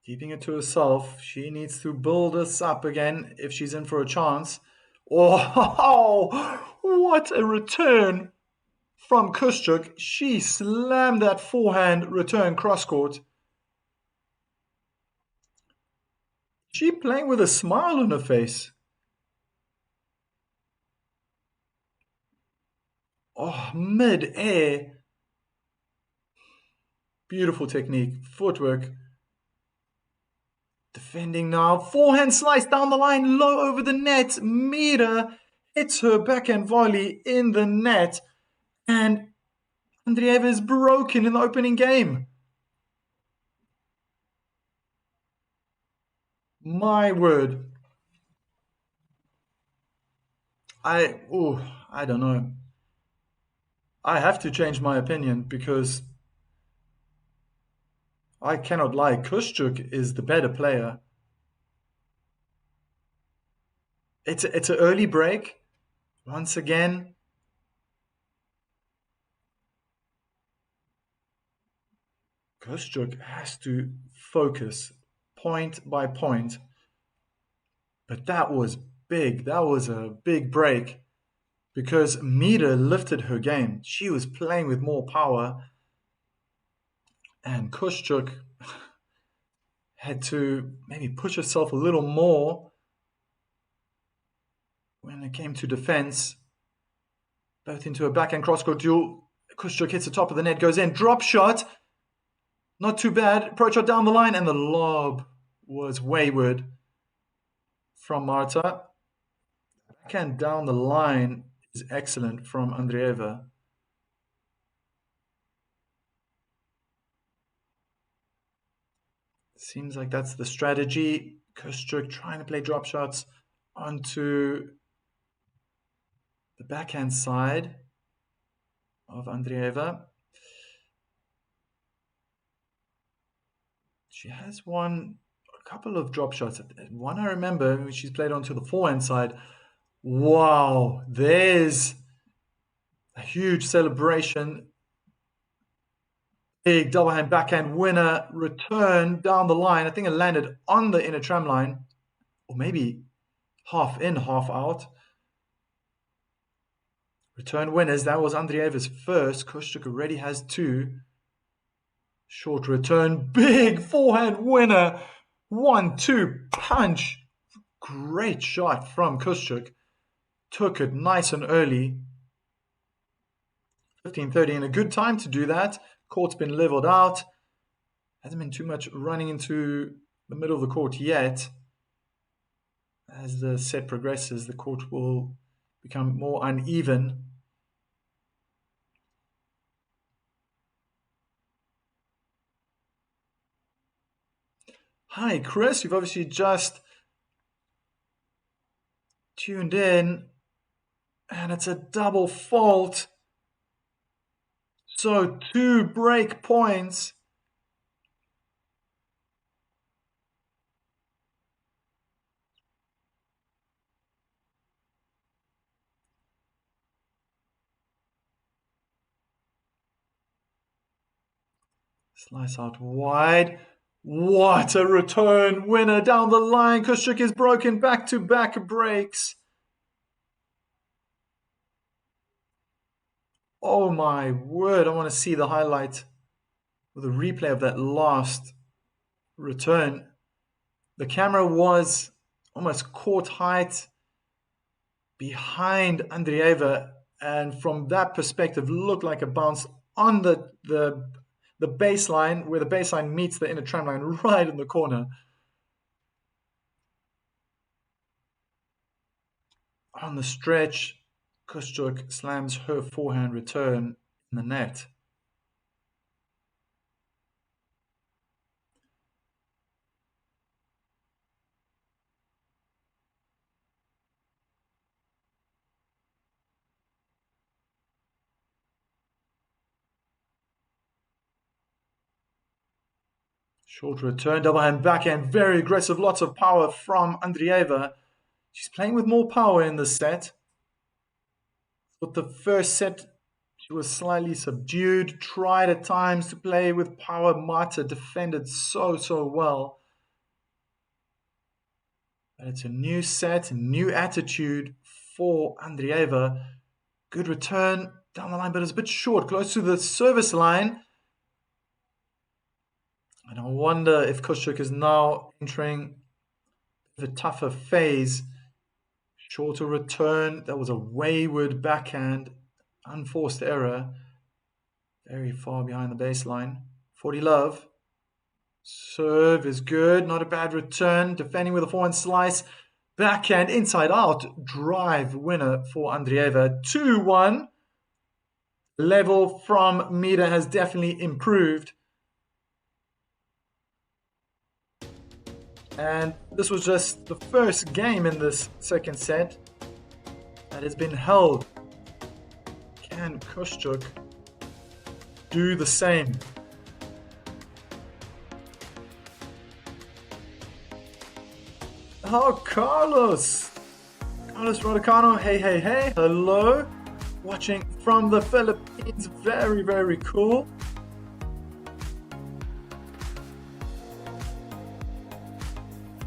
keeping it to herself. She needs to build us up again if she's in for a chance. Oh, what a return from Kostyuk. She slammed that forehand return cross court. She playing with a smile on her face. Oh, mid-air. Beautiful technique, footwork. Defending now, forehand slice down the line, low over the net. Mira hits her backhand volley in the net, and Andreeva is broken in the opening game. My word. I don't know. I have to change my opinion because I cannot lie. Kostyuk is the better player. It's an early break. Once again, Kostyuk has to focus point by point. But that was big. That was a big break because Mira lifted her game. She was playing with more power, and Kostyuk had to maybe push herself a little more when it came to defense. Both into a backhand cross-court duel. Kostyuk hits the top of the net, goes in, drop shot. Not too bad. Approach shot down the line, and the lob was wayward from Marta. Backhand down the line is excellent from Andreeva. Seems like that's the strategy. Kostyuk trying to play drop shots onto the backhand side of Andreeva. She has won a couple of drop shots. One I remember when she's played onto the forehand side. Wow, there's a huge celebration. Big double hand backhand winner return down the line. I think it landed on the inner tram line, or maybe half in, half out. Return winners. That was Andreeva's first. Kostyuk already has two. Short return. Big forehand winner. 1-2 punch. Great shot from Kostyuk. Took it nice and early. 15-30 and a good time to do that. Court's been leveled out. Hasn't been too much running into the middle of the court yet. As the set progresses, the court will become more uneven. Hi, Chris. You've obviously just tuned in, and it's a double fault. So 2 break points. Slice out wide. What a return winner down the line. Kostyuk is broken back-to-back breaks. Oh my word, I want to see the highlight with a replay of that last return. The camera was almost court height behind Andreeva, and from that perspective looked like a bounce on the baseline, where the baseline meets the inner tram line, right in the corner. On the stretch, Kostyuk slams her forehand return in the net. Short return, double hand, backhand, very aggressive, lots of power from Andreeva. She's playing with more power in this set. But the first set, she was slightly subdued, tried at times to play with power. Marta defended so well. But it's a new set, a new attitude for Andreeva. Good return down the line, but it's a bit short, close to the service line. And I wonder if Kostyuk is now entering the tougher phase. Shorter return. That was a wayward backhand. Unforced error. Very far behind the baseline 40 love. Serve is good. Not a bad return. Defending with a forehand slice. Backhand inside out. Drive winner for Andreeva. 2-1. Level from Mida has definitely improved. And this was just the first game in this second set that has been held. Can Kostyuk do the same? Oh, Carlos Rodicano, hey, hello. Watching from the Philippines, very, very cool.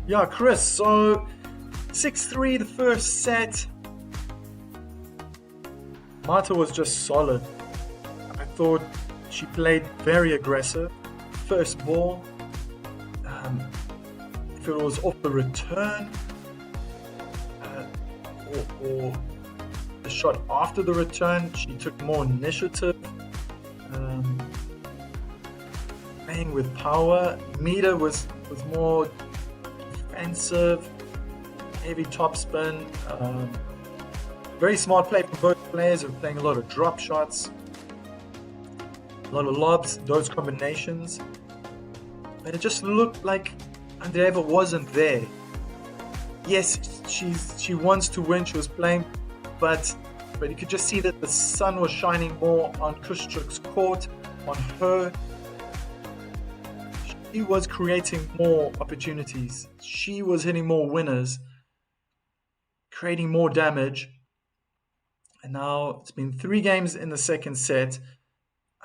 Yeah, Chris, so 6-3 the first set. Marta was just solid. I thought she played very aggressive. First ball, if it was off the return or the shot after the return, she took more initiative. Playing with power. Mida was more defensive, heavy topspin. Very smart play from both players. They're playing a lot of drop shots, a lot of lobs, those combinations. But it just looked like Andreeva wasn't there. Yes, she wants to win. She was playing, but you could just see that the sun was shining more on Kostyuk's court, on her. She was creating more opportunities. She was hitting more winners, creating more damage. And now it's been 3 games in the second set.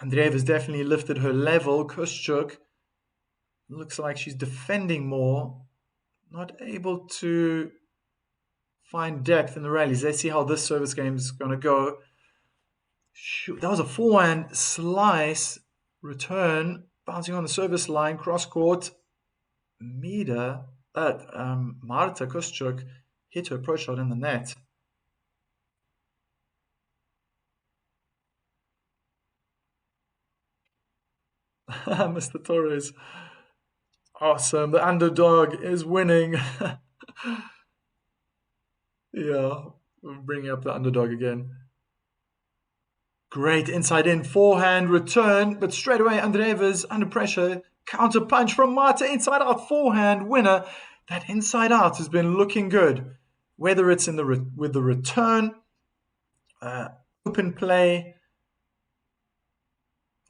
Andreeva has definitely lifted her level. Kostyuk looks like she's defending more, not able to find depth in the rallies. Let's see how this service game is going to go. Shoot, that was a forehand slice return, bouncing on the service line, cross court. Marta Kostyuk hit her approach shot in the net. Mr. Torres. Awesome. The underdog is winning. Yeah, bringing up the underdog again. Great inside in forehand return, but straight away Andreeva's under pressure. Counter punch from Marta, inside out forehand winner. That inside out has been looking good, whether it's in with the return, open play.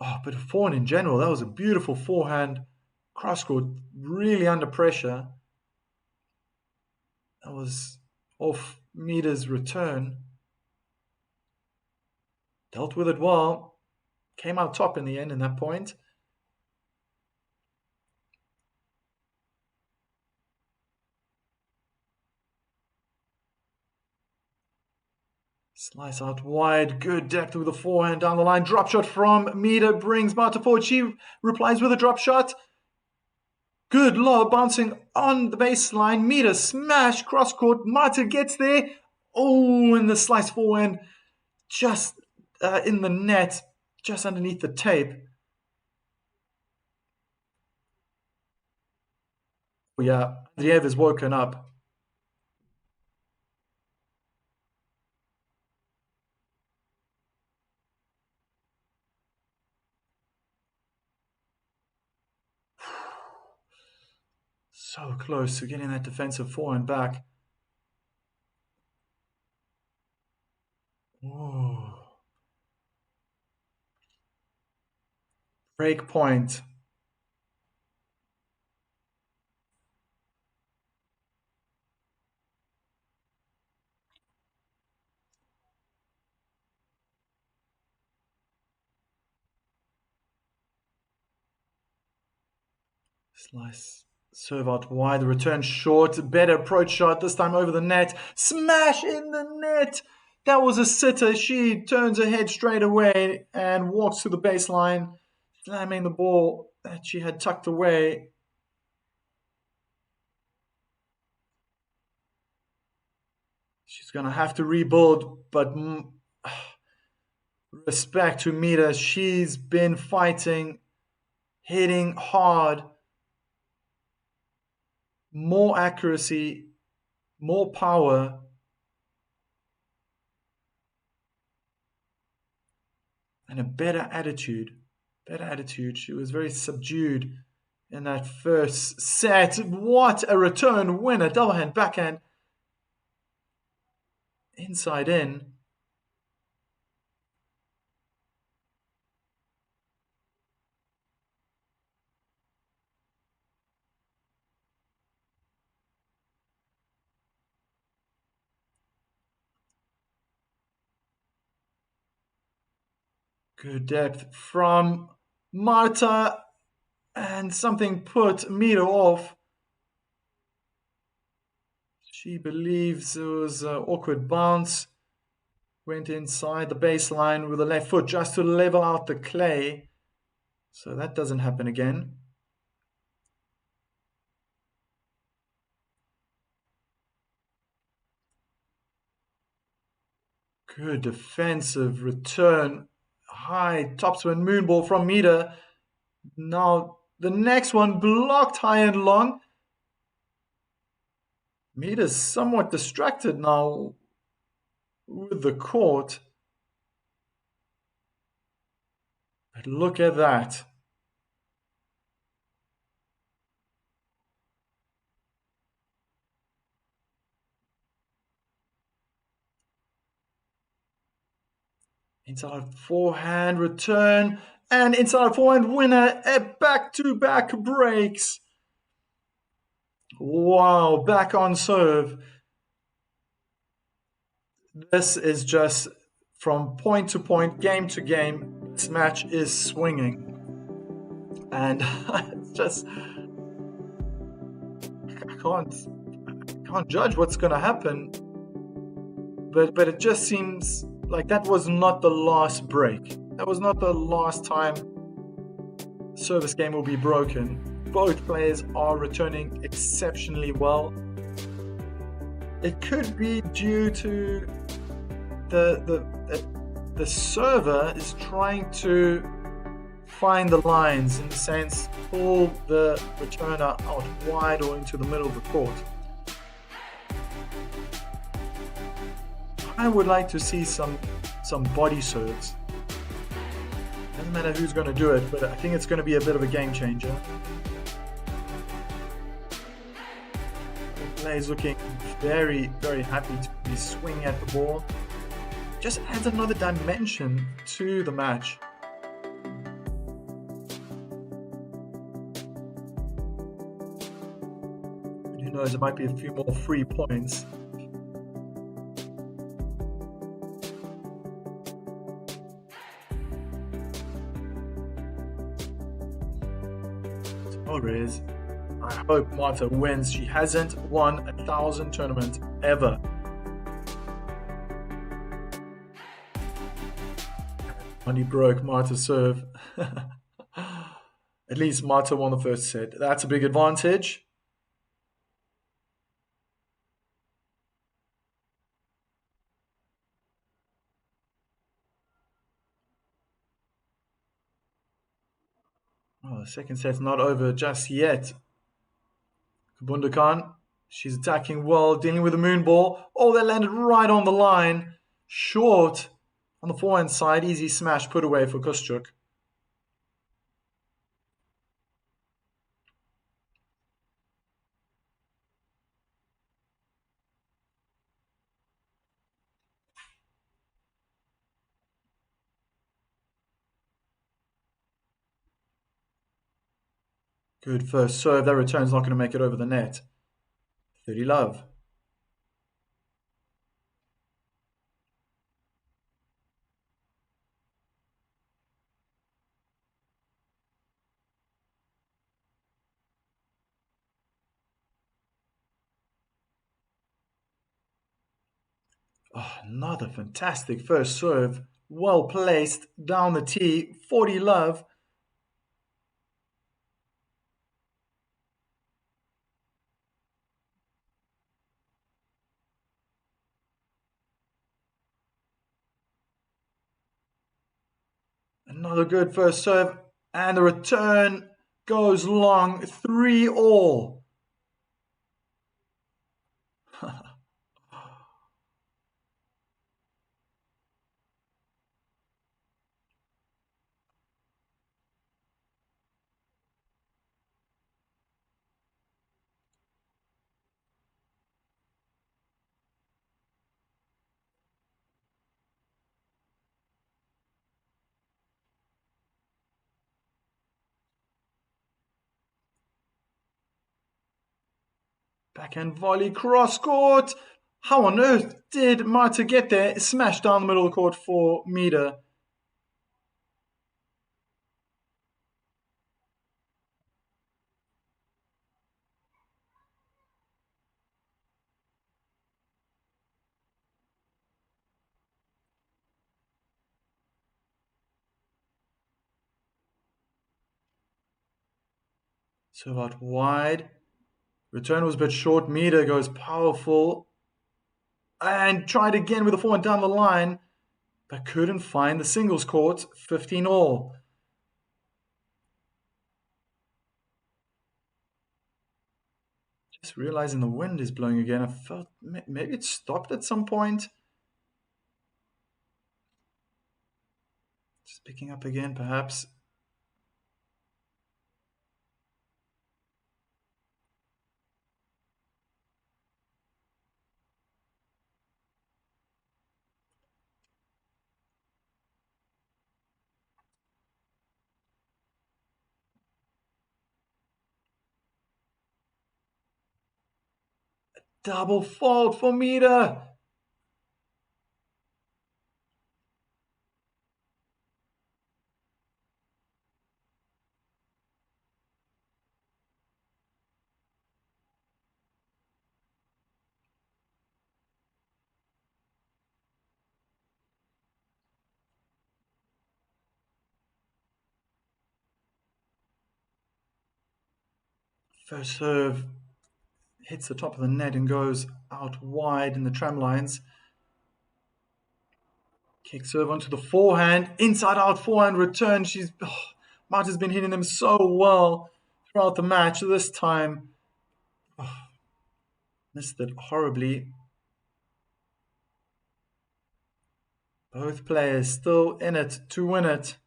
Oh, but forehand in general, that was a beautiful forehand cross court, really under pressure. That was off Mida's return. Dealt with it well. Came out top in the end in that point. Slice out wide. Good depth with the forehand down the line. Drop shot from Mida brings Marta forward. She replies with a drop shot. Good lob bouncing on the baseline. Mida smash cross court. Marta gets there. Oh, and the slice forehand just in the net, just underneath the tape. Oh, yeah, Andreeva's woken up. So close to getting that defensive forehand back. Ooh. Break point. Slice. Serve out wide. The return short. Better approach shot. This time over the net. Smash in the net. That was a sitter. She turns her head straight away and walks to the baseline, slamming the ball that she had tucked away. She's going to have to rebuild, but respect to Mida. She's been fighting hitting hard, more accuracy, more power, and a better attitude. Better attitude. She was very subdued in that first set. What a return winner. Double hand, backhand, inside in. Good depth from Marta, and something put Mira off. She believes it was an awkward bounce. Went inside the baseline with the left foot just to level out the clay. So that doesn't happen again. Good defensive return. High topspin moonball from Mira. Now the next one blocked high and long. Mira's somewhat distracted now with the court. But look at that. Inside forehand return and inside forehand winner at back-to-back breaks. Wow, back on serve. This is just from point to point, game to game. This match is swinging. And it's just, I can't judge what's going to happen. But it just seems like that was not the last break. That was not the last time service game will be broken. Both players are returning exceptionally well. It could be due to the server is trying to find the lines, in the sense, pull the returner out wide or into the middle of the court. I would like to see some body serves. Doesn't matter who's going to do it, but I think it's going to be a bit of a game changer. The player is looking very, very happy to be swinging at the ball. Just adds another dimension to the match. And who knows, it might be a few more free points. Torres, I hope Marta wins. She hasn't won 1,000 tournaments ever. Only broke Marta's serve. At least Marta won the first set. That's a big advantage. Oh, the second set's not over just yet. Kabundakan, she's attacking well, dealing with the moon ball. Oh, that landed right on the line. Short on the forehand side. Easy smash put away for Kostyuk. Good first serve. That return's not going to make it over the net. 30 love. Oh, another fantastic first serve. Well placed down the tee. 40 love. Another good first serve. And the return goes long, 3-all. Backhand volley, cross court. How on earth did Marta get there? Smashed down the middle of the court for Mida. Serve out wide. Return was a bit short. Mida goes powerful. And tried again with a forehand down the line. But couldn't find the singles court. 15-all. Just realizing the wind is blowing again. I felt maybe it stopped at some point. Just picking up again, perhaps. Double fault for Mida. First serve hits the top of the net and goes out wide in the tram lines. Kick serve onto the forehand. Inside out forehand return. Marta's been hitting them so well throughout the match. This time, missed it horribly. Both players still in it to win it.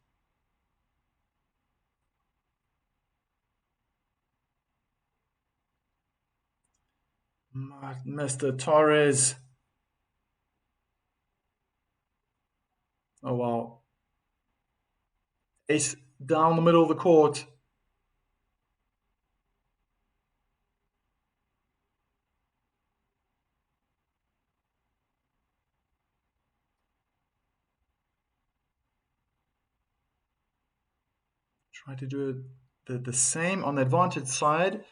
Mr. Torres. Oh, wow. Ace down the middle of the court. Try to do it the same on the advantage side.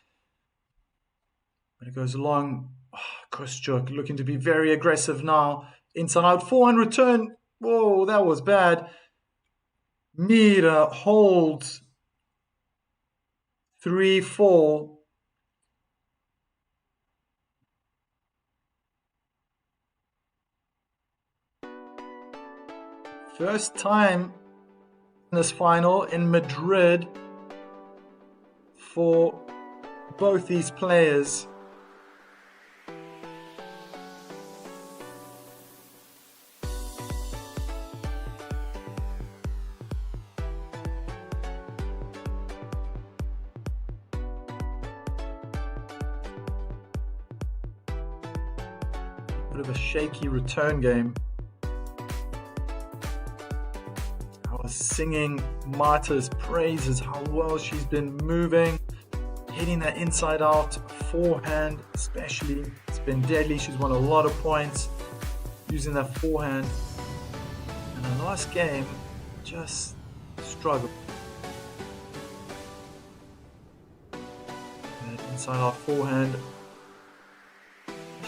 But it goes along. Kostyuk looking to be very aggressive now. Inside out forehand return. Whoa, that was bad. Mida holds 3-4. First time in this final in Madrid for both these players. Bit of a shaky return game. I was singing Marta's praises, how well she's been moving, hitting that inside out forehand especially. It's been deadly. She's won a lot of points using that forehand. And the last game just struggled. That inside out forehand.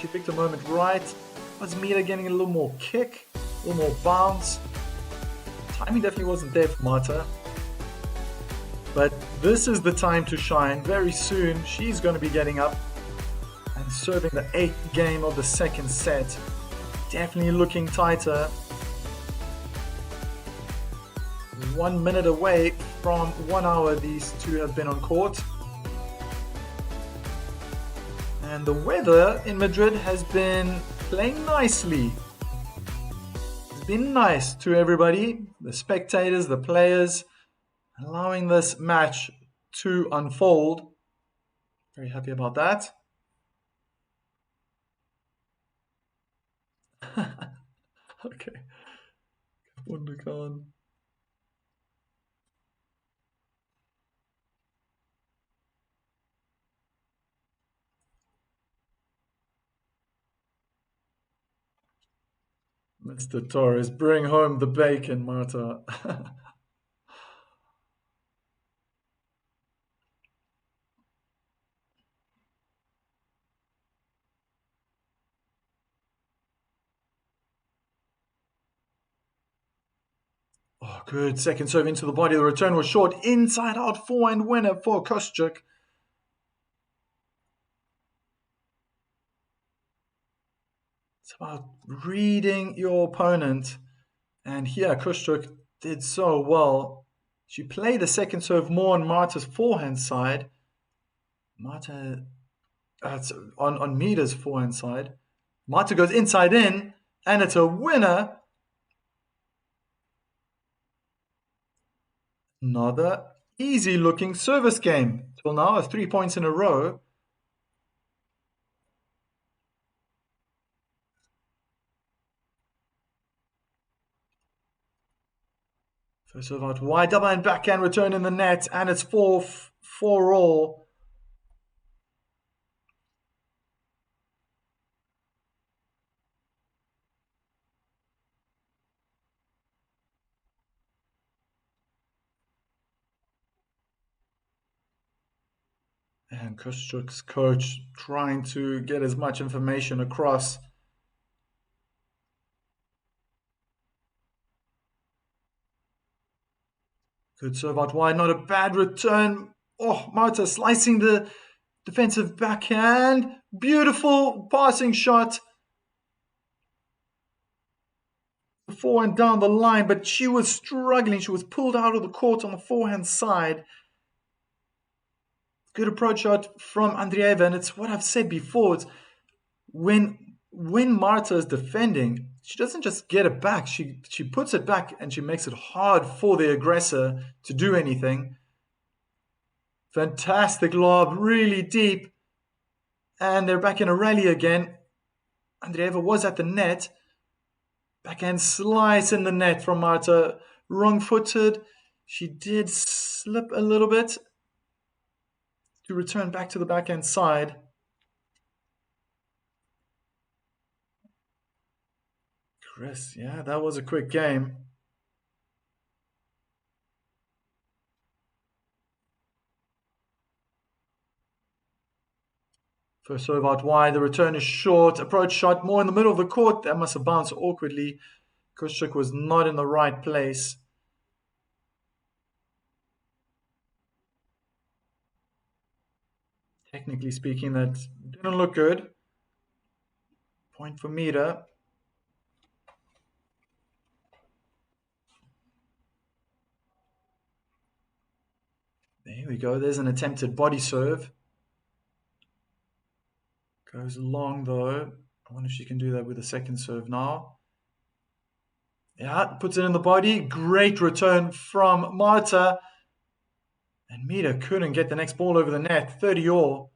She picked the moment right. Was Mida getting a little more kick, a little more bounce. Timing definitely wasn't there for Marta. But this is the time to shine. Very soon, she's going to be getting up and serving the 8th game of the second set. Definitely looking tighter. 1 minute away from 1 hour these two have been on court. And the weather in Madrid has been playing nicely. It's been nice to everybody, the spectators, the players, allowing this match to unfold. Very happy about that. Okay. Wunderkan. Mr. Torres, bring home the bacon, Marta. Oh, good. Second serve into the body. The return was short. Inside out forehand winner for Kostyuk. It's about reading your opponent. And here, Kostyuk did so well. She played the second serve more on Marta's forehand side. Marta, on Mita's forehand side. Marta goes inside in, and it's a winner. Another easy-looking service game. Till now, 3 points in a row. First serve out wide, double and backhand return in the net, and it's 4-4 all. And Kostyuk's coach trying to get as much information across. Good serve out wide, not a bad return. Oh, Marta slicing the defensive backhand. Beautiful passing shot. Forehand down the line, but she was struggling. She was pulled out of the court on the forehand side. Good approach shot from Andreeva, and it's what I've said before. It's when Marta is defending, she doesn't just get it back. She puts it back and she makes it hard for the aggressor to do anything. Fantastic lob, really deep. And they're back in a rally again. Andreeva was at the net. Backhand slice in the net from Marta. Wrong-footed. She did slip a little bit to return back to the backhand side. Chris, yeah, that was a quick game. First serve out wide, the return is short. Approach shot more in the middle of the court. That must have bounced awkwardly. Kostyuk was not in the right place. Technically speaking, that didn't look good. Point for Mita. There we go. There's an attempted body serve. Goes long though. I wonder if she can do that with a second serve now. Yeah, puts it in the body. Great return from Marta. And Mita couldn't get the next ball over the net. 30-all.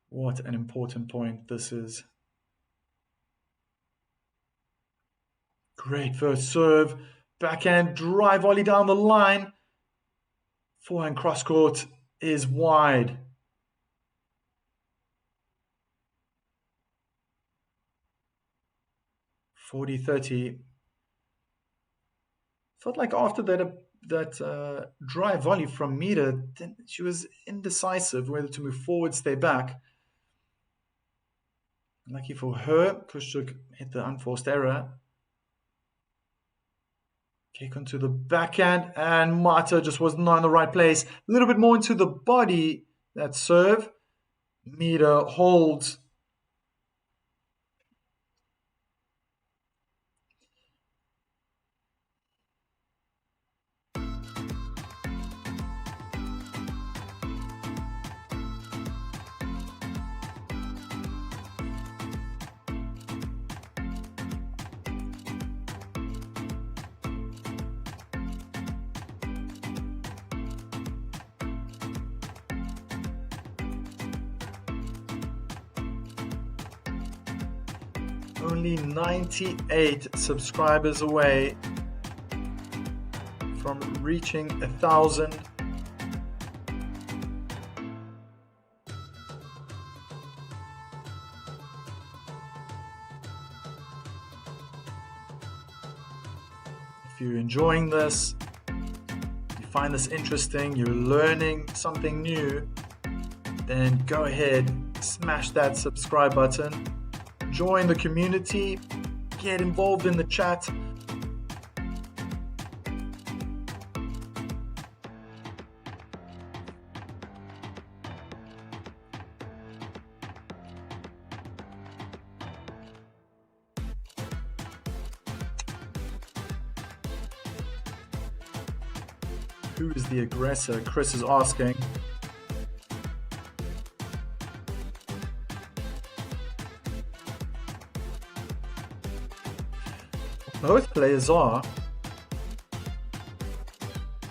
What an important point this is. Great first serve. Backhand drive volley down the line. Forehand cross court is wide. (40-30). Felt like after that drive volley from Mita, she was indecisive whether to move forward, stay back. Lucky for her, Kostyuk hit the unforced error. Kick onto the backhand, and Marta just was not in the right place. A little bit more into the body, that serve. Mira holds. Only 98 subscribers away from reaching 1,000. If you're enjoying this, you find this interesting, you're learning something new, then go ahead, smash that subscribe button, join the community, get involved in the chat. Who is the aggressor? Chris is asking. Both players are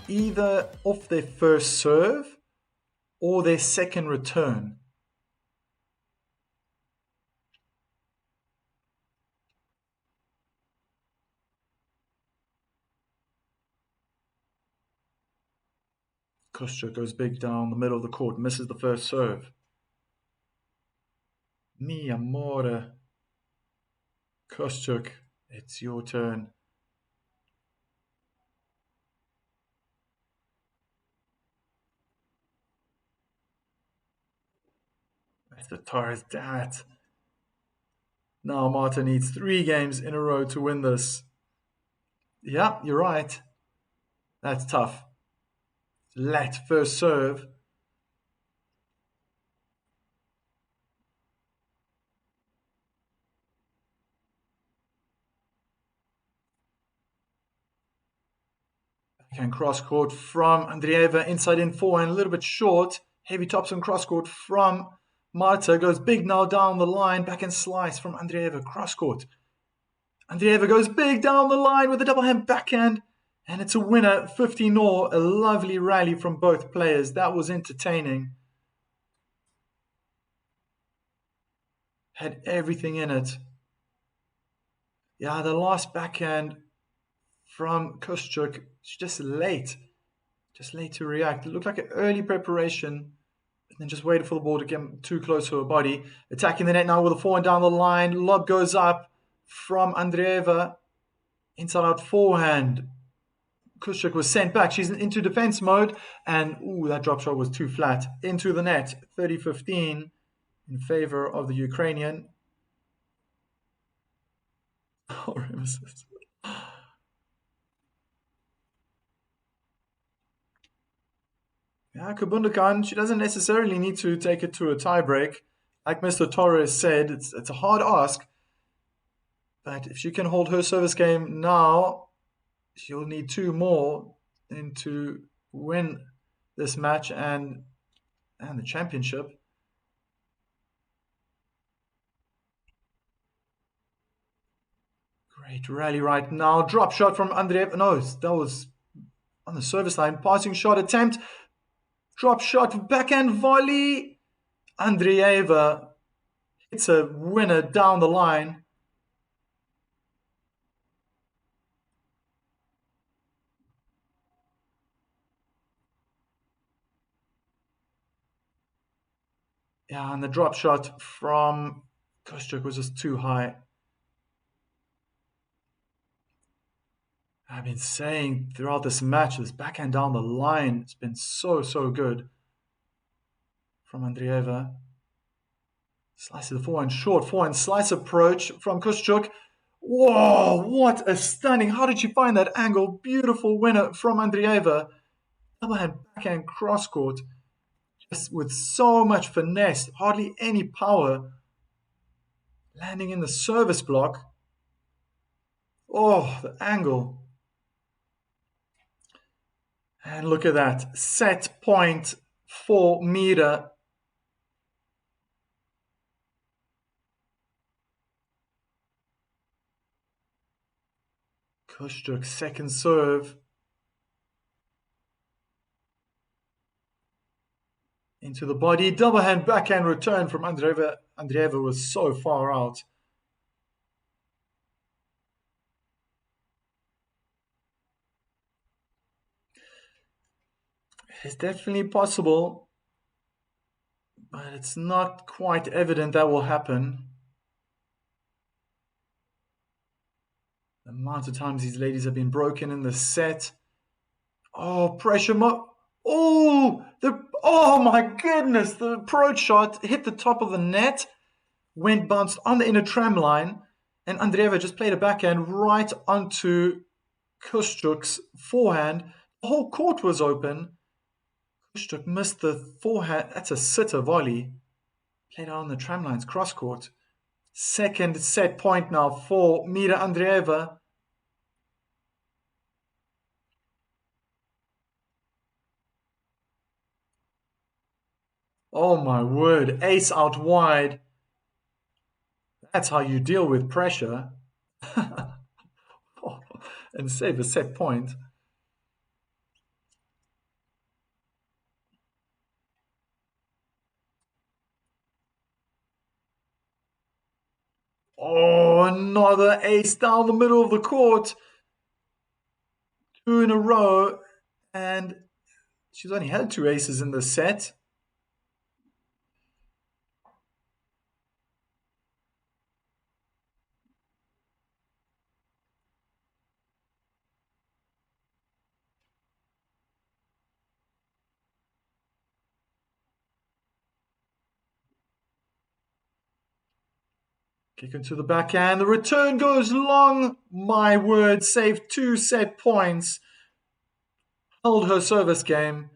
either off their first serve or their second return. Kostyuk goes big down the middle of the court, misses the first serve. Mi amore. Kostyuk, it's your turn. That's the Torres dat. Now Marta needs 3 games in a row to win this. Yeah, you're right. That's tough. Let first serve. Backhand cross court from Andreeva, inside in forehand, a little bit short. Heavy tops on cross court from Marta, goes big now down the line. Backhand slice from Andreeva, cross court. Andreeva goes big down the line with a double hand backhand. And it's a winner, 15-0. A lovely rally from both players. That was entertaining. Had everything in it. Yeah, the last backhand from Kostyuk, just late to react. It looked like an early preparation, and then just waited for the ball to get too close to her body. Attacking the net now with a forehand down the line. Lob goes up from Andreeva. Inside out forehand. Kostyuk was sent back. She's into defense mode, and that drop shot was too flat. Into the net, 30-15 in favor of the Ukrainian. Yeah, Kabundakan, she doesn't necessarily need to take it to a tiebreak. Like Mr. Torres said, it's a hard ask. But if she can hold her service game now, she'll need 2 more then to win this match and the championship. Great rally right now. Drop shot from Andreeva. No, that was on the service line. Passing shot attempt. Drop shot, backhand volley. Andreeva hits a winner down the line. Yeah, and the drop shot from Kostyuk was just too high. I've been saying throughout this match, this backhand down the line, it's been so good from Andreeva. Slice of the forehand, short forehand slice approach from Kostyuk. Whoa, what a stunning. How did she find that angle? Beautiful winner from Andreeva. Double hand backhand cross court. Just with so much finesse, hardly any power, landing in the service block. Oh, the angle. And look at that. Set point for Mira. Kostyuk, second serve. Into the body. Double hand backhand return from Andreeva. Andreeva was so far out. It's definitely possible, but it's not quite evident that will happen. The amount of times these ladies have been broken in the set. Oh, pressure. Oh my goodness. The approach shot hit the top of the net, went bounced on the inner tram line, and Andreeva just played a backhand right onto Kostyuk's forehand. The whole court was open. Kostyuk missed the forehand. That's a sitter volley. Played out on the tram lines, cross court. Second set point now for Mira Andreeva. Oh my word, ace out wide. That's how you deal with pressure. And save a set point. Oh, another ace down the middle of the court. Two in a row. And she's only had two aces in the set. Kick into the backhand. The return goes long. My word, saved two set points. Held her service game.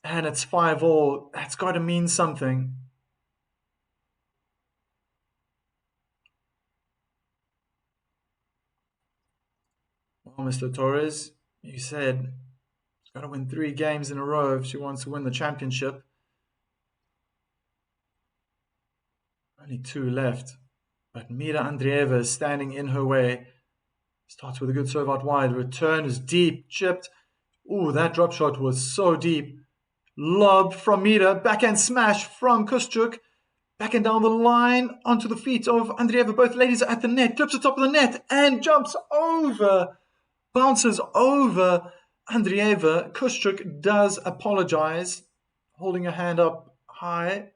And it's 5-all. That's got to mean something. Well, Mr. Torres, you said she's got to win 3 games in a row if she wants to win the championship. Only 2 left. But Mira Andreeva is standing in her way. Starts with a good serve out wide. Return is deep, chipped. Ooh, that drop shot was so deep. Lob from Mira. Backhand smash from Kostyuk. Backhand down the line onto the feet of Andreeva. Both ladies are at the net. Clips the top of the net and jumps over. Bounces over Andreeva. Kostyuk does apologize. Holding her hand up high.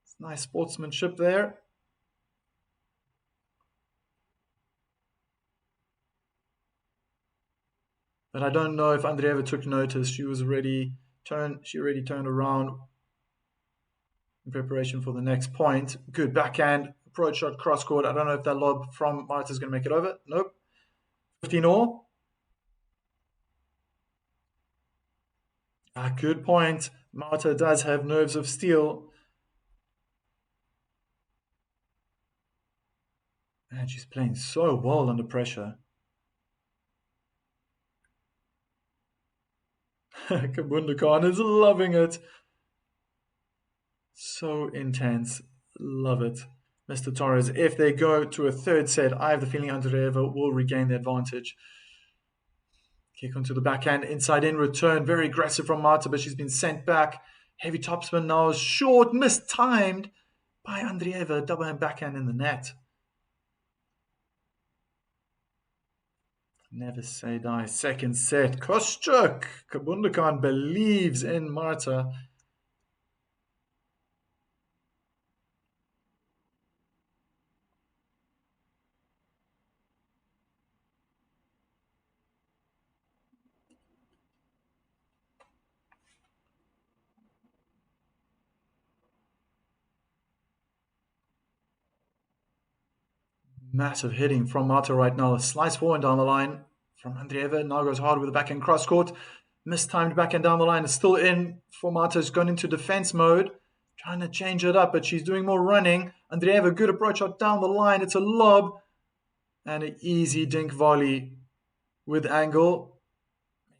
It's nice sportsmanship there. But I don't know if Andreeva took notice. She already turned around in preparation for the next point. Good backhand approach shot cross court. I don't know if that lob from Marta is going to make it over. Nope. 15-all. Good point. Marta does have nerves of steel. And she's playing so well under pressure. Kabundakan is loving it. So intense. Love it. Mr. Torres, if they go to a third set, I have the feeling Andreeva will regain the advantage. Kick onto the backhand, inside in return. Very aggressive from Marta, but she's been sent back. Heavy topspin now is short, mistimed by Andreeva. Double hand backhand in the net. Never say die. Second set. Kostyuk. Kabundakan believes in Marta. Massive hitting from Marta right now. A slice forward down the line from Andreeva. Now goes hard with the backhand cross court. Mistimed backhand down the line is still in for Marta. Has gone into defense mode. Trying to change it up, but she's doing more running. Andreeva, good approach shot down the line. It's a lob. And an easy dink volley with angle.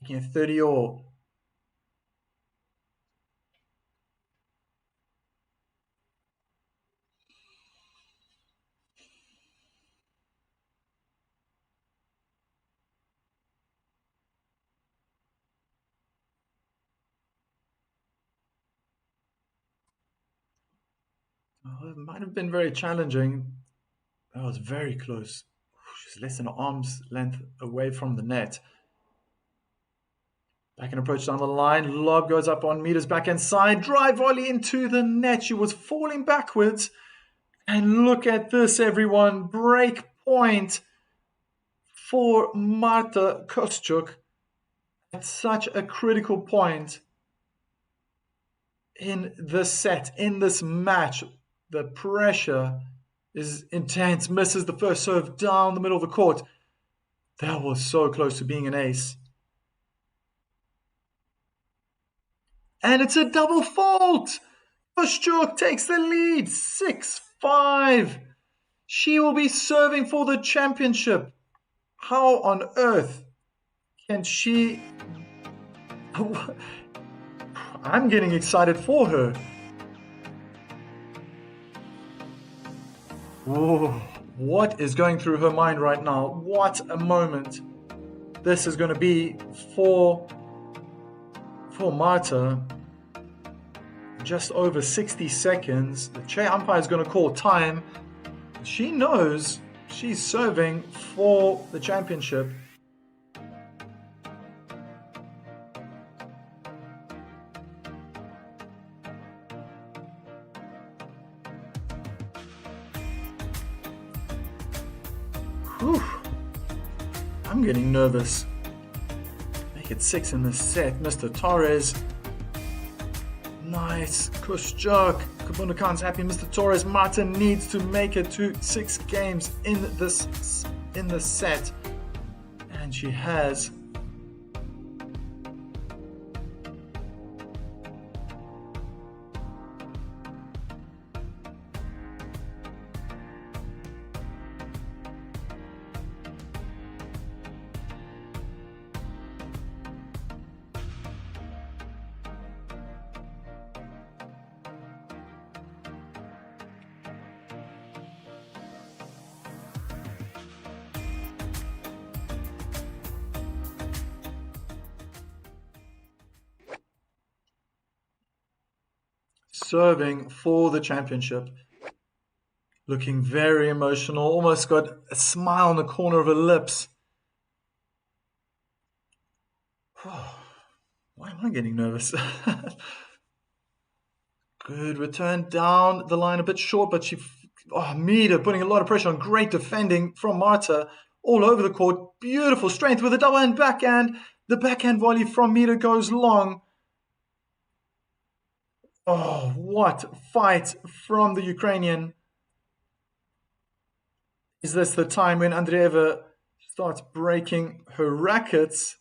Making it 30-all. Oh, it might have been very challenging. That was very close. She's less than an arm's length away from the net. Backhand approach down the line. Lob goes up on Mita's backhand side. Drive volley into the net. She was falling backwards. And look at this, everyone. Break point for Marta Kostyuk at such a critical point in this set, in this match. The pressure is intense. Misses the first serve down the middle of the court. That was so close to being an ace. And it's a double fault. Kostyuk takes the lead, 6-5. She will be serving for the championship. How on earth can she... I'm getting excited for her. Whoa, what is going through her mind right now? What a moment this is going to be for Marta. Just over 60 seconds. The chair umpire is going to call time. She knows she's serving for the championship. Whew. I'm getting nervous. Make it 6 in the set. Mr. Torres. Nice. Kostyuk. Kabundakan's happy. Mr. Torres. Marta needs to make it to 6 games in this set. And she has. Serving for the championship. Looking very emotional. Almost got a smile on the corner of her lips. Why am I getting nervous? Good return down the line, a bit short, but Mita putting a lot of pressure on. Great defending from Marta all over the court. Beautiful strength with a double hand backhand. The backhand volley from Mita goes long. Oh, what fight from the Ukrainian. Is this the time when Andreeva starts breaking her rackets?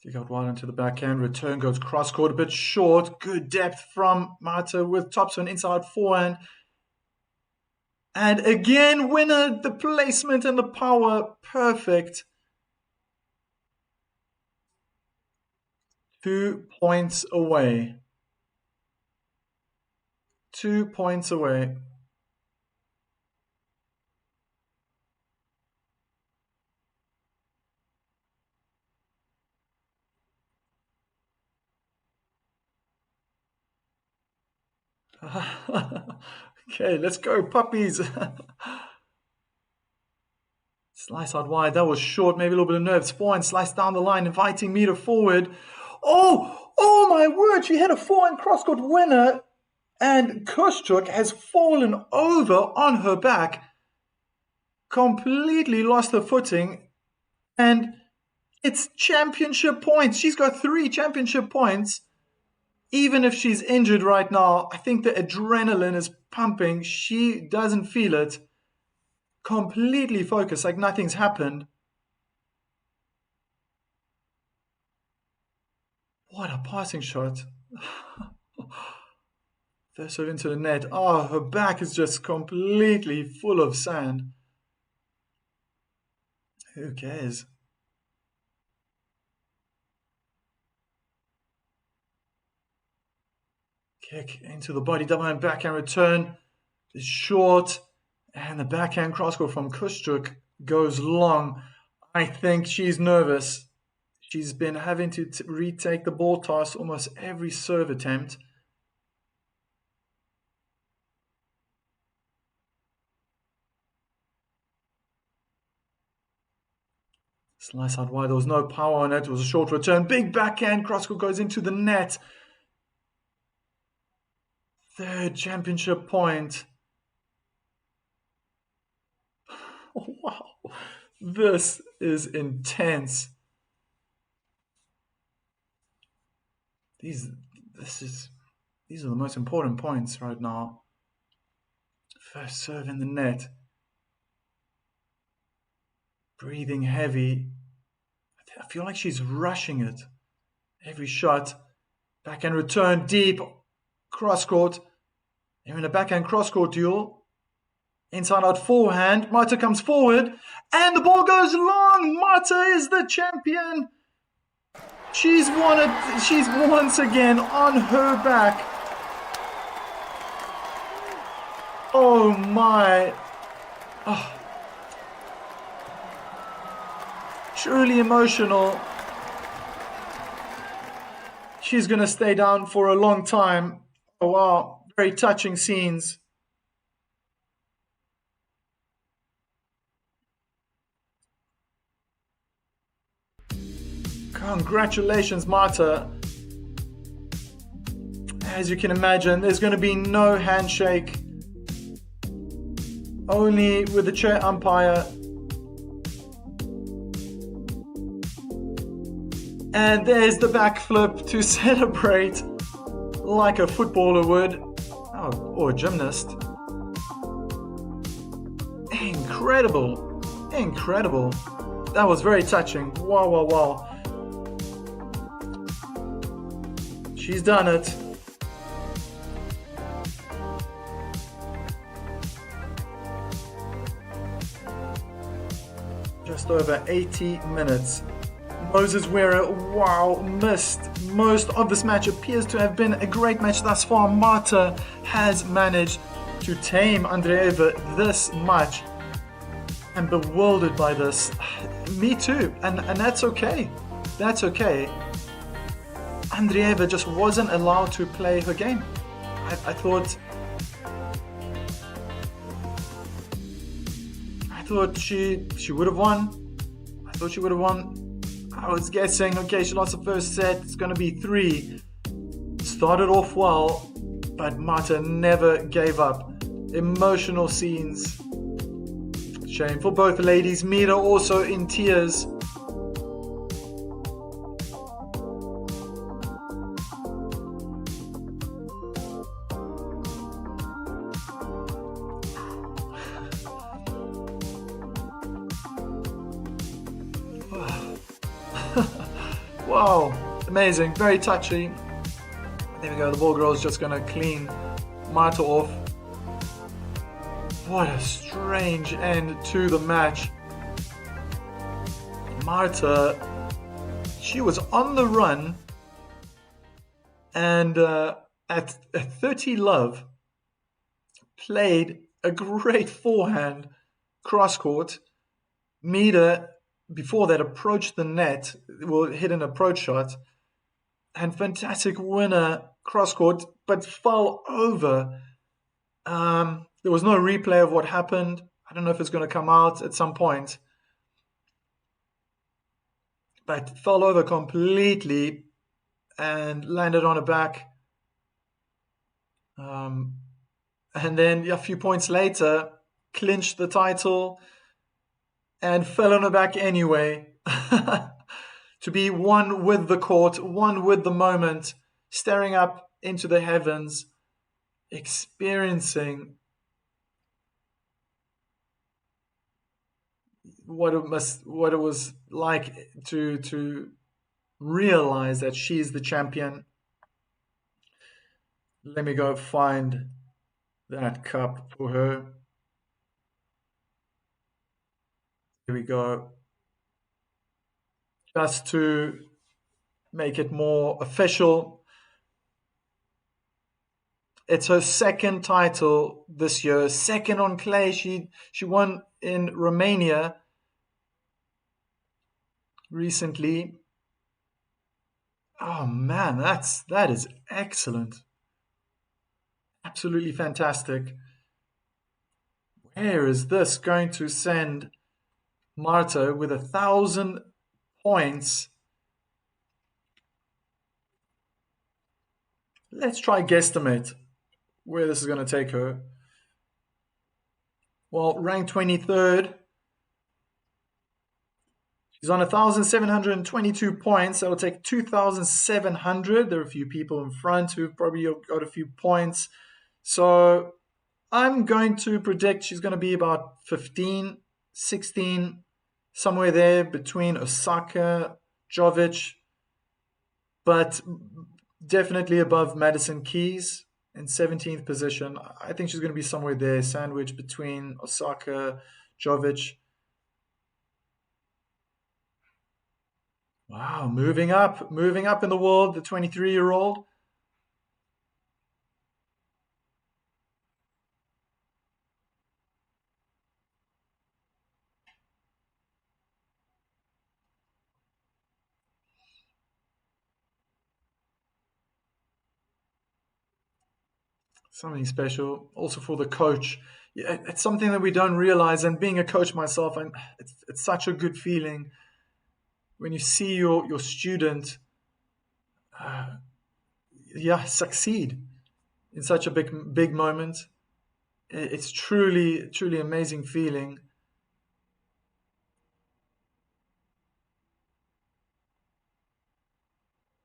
Kick out wide into the backhand. Return goes cross court, a bit short. Good depth from Marta with topspin inside forehand. And again, winner. The placement and the power, perfect. 2 points away. 2 points away. Okay, let's go, puppies. Slice out wide. That was short, maybe a little bit of nerve. Forehand slice down the line, inviting Mita forward. Oh my word. She had a forehand cross-court winner, and Kostyuk has fallen over on her back. completely lost her footing, and it's championship points. She's got 3 championship points. Even if she's injured right now, I think the adrenaline is pumping. She doesn't feel it. Completely focused, like nothing's happened. What a passing shot. First serve into the net. Oh, her back is just completely full of sand. Who cares? Kick into the body, double hand backhand return is short, and the backhand crosscourt from Kostyuk goes long. I think she's nervous. She's been having to retake the ball toss almost every serve attempt. Slice out wide, there was no power on it. It was a short return. Big backhand crosscourt goes into the net. Third championship point. Oh, wow. This is intense. These are the most important points right now. First serve in the net. Breathing heavy. I feel like she's rushing it. Every shot. Backhand return deep. Cross court. They're in a backhand cross court duel. Inside out forehand. Marta comes forward. And the ball goes long. Marta is the champion. She's won it. She's once again on her back. Oh my. Oh. Truly emotional. She's going to stay down for a long time. Oh wow. Very touching scenes. Congratulations, Marta. As you can imagine, there's going to be no handshake. Only with the chair umpire. And there's the backflip to celebrate like a footballer would. Oh, or a gymnast. Incredible. Incredible. That was very touching. Wow, wow, wow. She's done it. Just over 80 minutes. Moses Wera, wow, missed most of this match. Appears to have been a great match thus far. Marta has managed to tame Andreeva this much. I'm bewildered by this. Me too, and that's okay. That's okay. Andreeva just wasn't allowed to play her game. I thought she would have won. I thought she would have won. I was guessing, okay, she lost the first set. It's going to be 3. Started off well, but Marta never gave up. Emotional scenes. Shame for both ladies. Mira also in tears. Wow, amazing, very touchy. There we go, the ball girl's just gonna clean Marta off. What a strange end to the match. Marta, she was on the run, and at 30 love, played a great forehand cross court. Mira, before that, approached the net, hit an approach shot, and fantastic winner cross court, but fell over. There was no replay of what happened. I don't know if it's going to come out at some point, but fell over completely and landed on her back. And then a few points later, clinched the title. and fell on her back anyway. To be one with the court, one with the moment, staring up into the heavens, experiencing what it was like to realize that she's the champion. Let me go find that cup for her. Here we go. Just to make it more official, it's her second title this year, second on clay. She won in Romania recently. Oh man, that is excellent. Absolutely fantastic. Where is this going to send Marta with 1,000 points? Let's try guesstimate where this is going to take her. Well, ranked 23rd. She's on 1,722 points. That'll take 2,700. There are a few people in front who've probably got a few points. So I'm going to predict she's going to be about 15, 16, somewhere there between Osaka, Jovic, but definitely above Madison Keys in 17th position. I think she's going to be somewhere there, sandwiched between Osaka, Jovic. Wow, moving up in the world, the 23-year-old. Something special, also for the coach. Yeah, it's something that we don't realize. And being a coach myself, it's such a good feeling when you see your student, succeed in such a big moment. It's truly amazing feeling.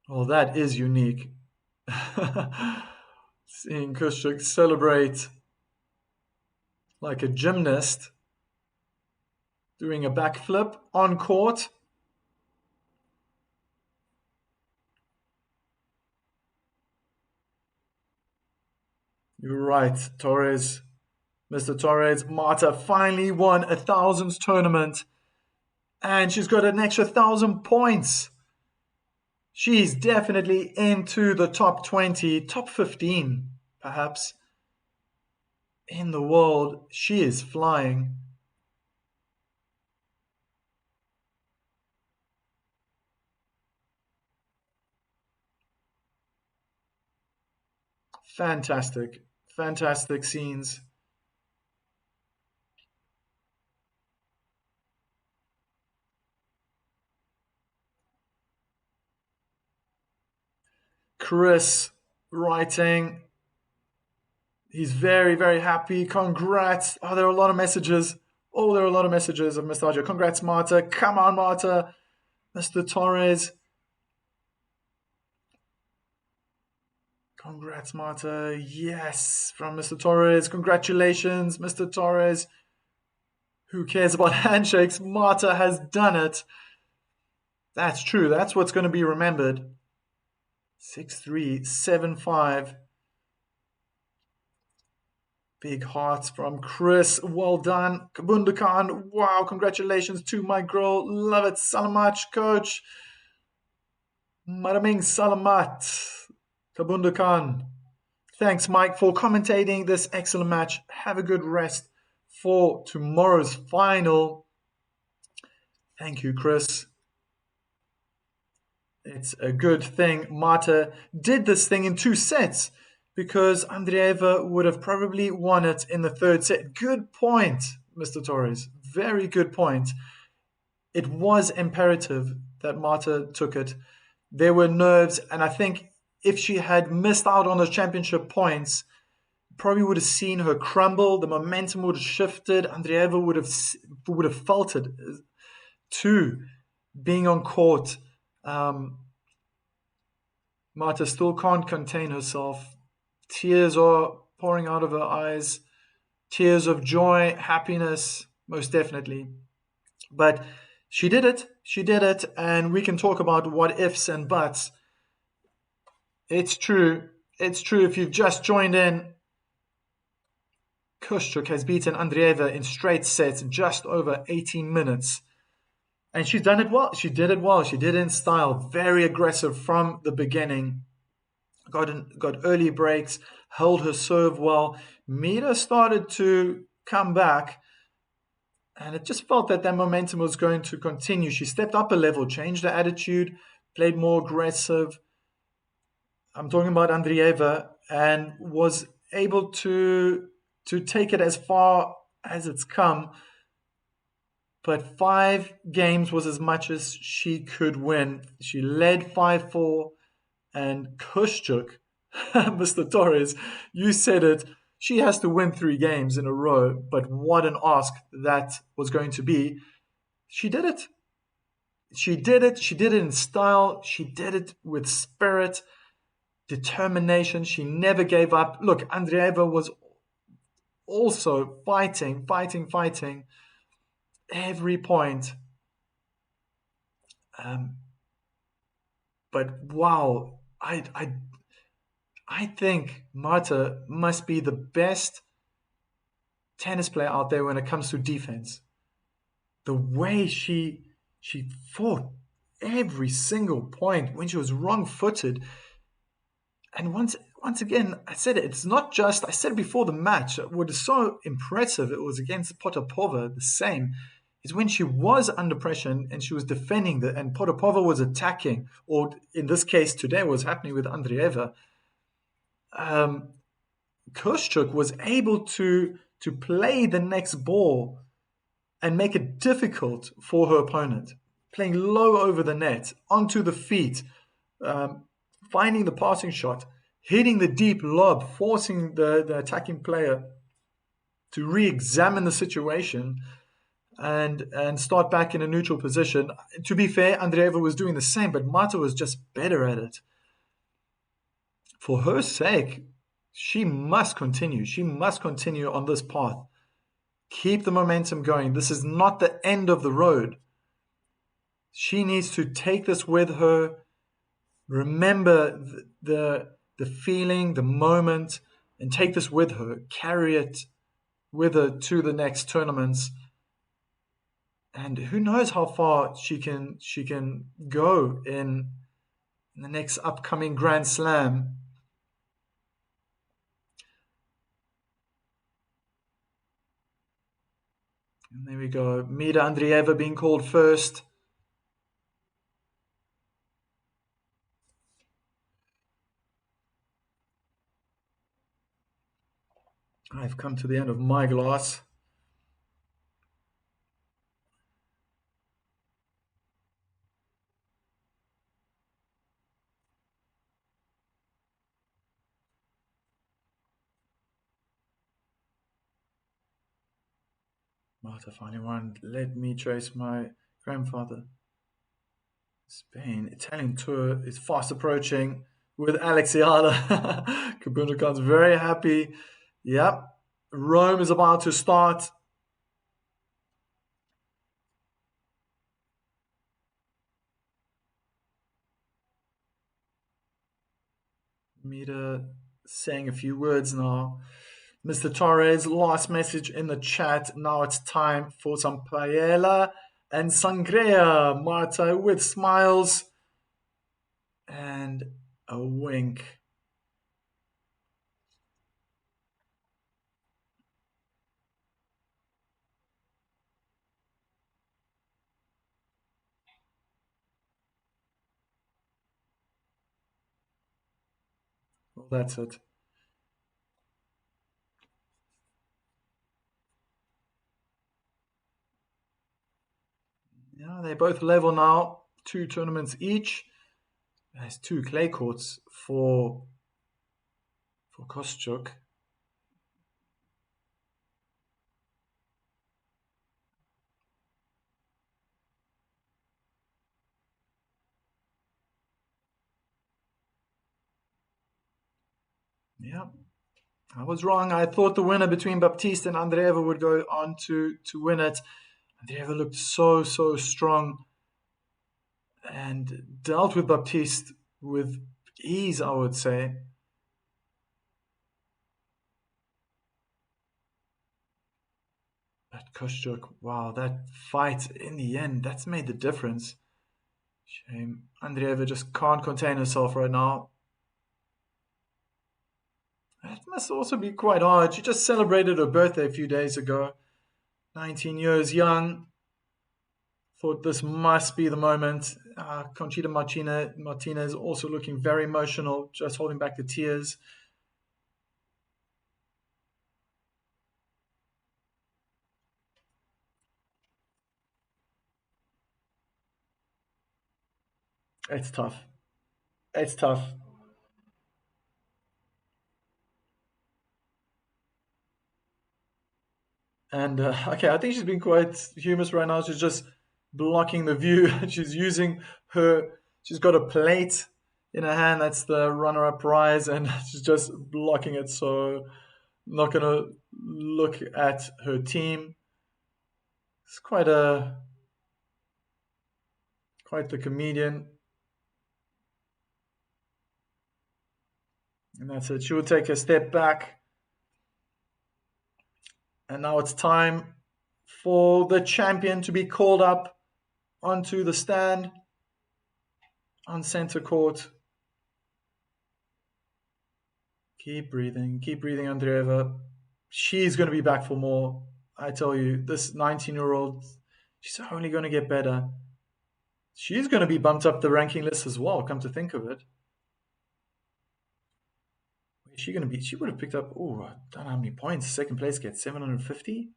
Well, that is unique. Seeing Kostyuk celebrate like a gymnast, doing a backflip on court. You're right, Torres. Mr. Torres, Marta finally won a thousands tournament. And she's got an extra 1,000 points. She's definitely into the top 20, top 15, perhaps, in the world. She is flying. Fantastic, fantastic scenes. Chris writing. He's very happy. Congrats. Oh, there are a lot of messages. Oh, there are a lot of messages of nostalgia. Congrats, Marta. Come on, Marta. Mr. Torres. Congrats, Marta. Yes, from Mr. Torres. Congratulations, Mr. Torres. Who cares about handshakes? Marta has done it. That's true. That's what's going to be remembered. 6-3, 7-5. Big hearts from Chris. Well done. Kabunda Khan. Wow, congratulations to my girl. Love it so much, coach. Maraming Salamat. Kabunda Khan. Thanks, Mike, for commentating this excellent match. Have a good rest for tomorrow's final. Thank you, Chris. It's a good thing Marta did this thing in 2 sets, because Andreeva would have probably won it in the 3rd set. Good point, Mr. Torres. Very good point. It was imperative that Marta took it. There were nerves, and I think if she had missed out on the championship points, probably would have seen her crumble. The momentum would have shifted. Andreeva would have felt it too. Being on court, Marta still can't contain herself. Tears are pouring out of her eyes. Tears of joy, happiness, most definitely. But she did it. She did it. And we can talk about what ifs and buts. It's true. It's true. If you've just joined in, Kostyuk has beaten Andreeva in straight sets, just over 18 minutes. And she's done it well. She did it well. She did it in style. Very aggressive from the beginning. Got early breaks, held her serve well. Mira started to come back, and it just felt that momentum was going to continue. She stepped up a level, changed her attitude, played more aggressive. I'm talking about Andreeva, and was able to take it as far as it's come. But 5 games was as much as she could win. She led 5-4, and Kostyuk, Mr. Torres, you said it, she has to win 3 games in a row, but what an ask that was going to be. She did it. She did it. She did it in style. She did it with spirit, determination. She never gave up. Look, Andreeva was also fighting every point. But wow, I think Marta must be the best tennis player out there when it comes to defense. The way she fought every single point when she was wrong-footed. And once again, I said it, it's not just, I said it before the match, what is so impressive, it was against Potapova, the same, is when she was under pressure and she was defending and Potapova was attacking, or in this case today was happening with Andreeva, Kostyuk was able to play the next ball and make it difficult for her opponent, playing low over the net, onto the feet, finding the passing shot, hitting the deep lob, forcing the attacking player to re-examine the situation and start back in a neutral position. To be fair, Andreeva was doing the same, but Marta was just better at it. For her sake, she must continue. She must continue on this path. Keep the momentum going. This is not the end of the road. She needs to take this with her. Remember the feeling, the moment, and take this with her. Carry it with her to the next tournaments. And who knows how far she can go in the next upcoming Grand Slam. And there we go. Mira Andreeva being called first. I've come to the end of my glass. Marta finally won. Let me trace my grandfather. Spain, Italian tour is fast approaching with Alexiala. Kabunderkan's very happy. Yep. Rome is about to start. Mira saying a few words now. Mr. Torres, last message in the chat. Now it's time for some paella and sangria. Marta with smiles and a wink. Well, that's it. Yeah, they're both level now. 2 tournaments each. There's 2 clay courts for Kostyuk. Yeah, I was wrong. I thought the winner between Baptiste and Andreeva would go on to win it. Andreeva looked so strong and dealt with Baptiste with ease, I would say. But Kostyuk, wow, that fight in the end, that's made the difference. Shame. Andreeva just can't contain herself right now. That must also be quite hard. She just celebrated her birthday a few days ago. 19 years young. Thought this must be the moment. Conchita Martinez also looking very emotional, just holding back the tears. It's tough. It's tough. And okay, I think she's been quite humorous right now. She's just blocking the view. She's using her. She's got a plate in her hand. That's the runner-up prize, and she's just blocking it. So not gonna look at her team. It's quite the comedian, and that's it. She will take a step back, and now it's time for the champion to be called up onto the stand on center court. Keep breathing, Andreeva. She's going to be back for more. I tell you, this 19-year-old, she's only going to get better. She's going to be bumped up the ranking list as well, come to think of it. Where's she going to be? She would have picked up, oh, I don't know how many points. Second place gets 750?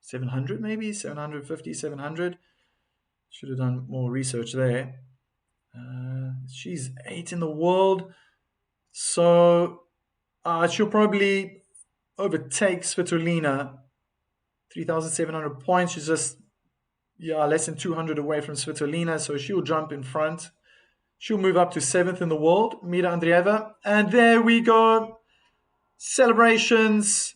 700 maybe? 750, 700? Should have done more research there. She's 8 in the world. So she'll probably overtake Svitolina. 3,700 points. She's just, less than 200 away from Svitolina. So she'll jump in front. She'll move up to 7th in the world, Mira Andreeva. And there we go. Celebrations.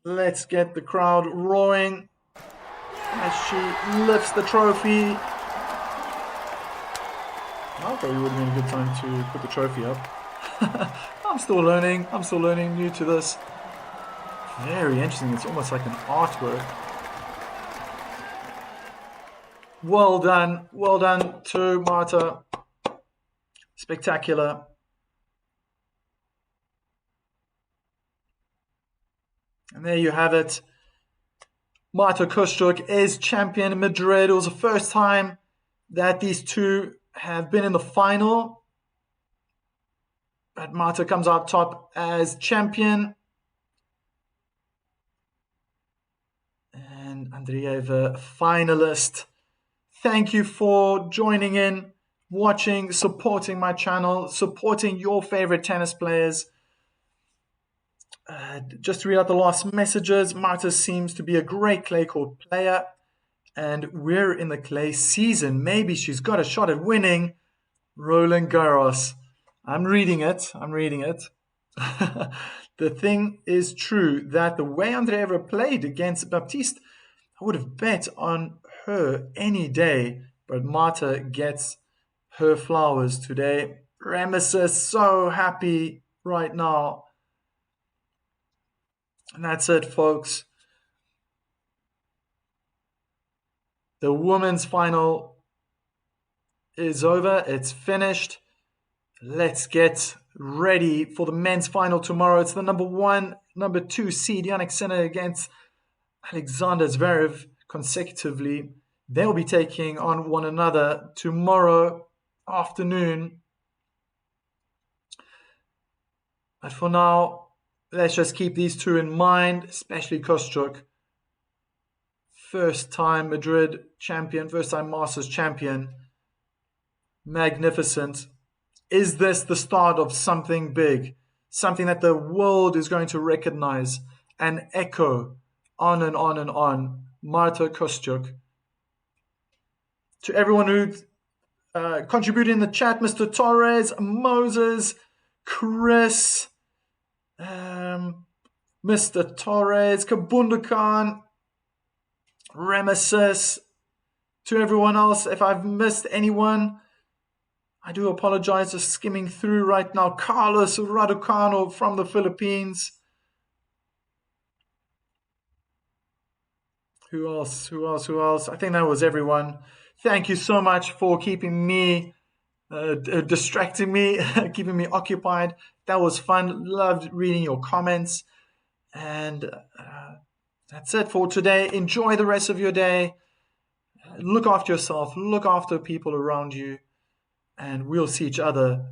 Let's get the crowd roaring as she lifts the trophy. I thought it would have been a good time to put the trophy up. I'm still learning, new to this. Very interesting, it's almost like an artwork. Well done to Marta. Spectacular. And there you have it. Marta Kostyuk is champion in Madrid. It was the first time that these two have been in the final. But Marta comes out top as champion. And Andreeva, finalist. Thank you for joining in, watching, supporting my channel, supporting your favorite tennis players. Just to read out the last messages, Marta seems to be a great clay court player, and we're in the clay season. Maybe she's got a shot at winning Roland Garros. I'm reading it. The thing is true that the way Andreeva played against Baptiste, I would have bet on her any day, but Marta gets her flowers today. Remesis so happy right now. And that's it, folks. The women's final is over. It's finished. Let's get ready for the men's final tomorrow. It's the number 1, number 2 seed Jannik Sinner against Alexander Zverev consecutively. They'll be taking on one another tomorrow afternoon. But for now, let's just keep these two in mind, especially Kostyuk. First time Madrid champion, first time Masters champion. Magnificent. Is this the start of something big? Something that the world is going to recognize and echo on and on and on. Marta Kostyuk. To everyone who contributing in the chat, Mr. Torres, Moses, Chris, Mr. Torres, Kabundakan, Remesis. To everyone else, if I've missed anyone, I do apologize. Just skimming through right now. Carlos Raducano from the Philippines. Who else? I think that was everyone. Thank you so much for keeping me, distracting me, keeping me occupied. That was fun. Loved reading your comments. And that's it for today. Enjoy the rest of your day. Look after yourself. Look after people around you. And we'll see each other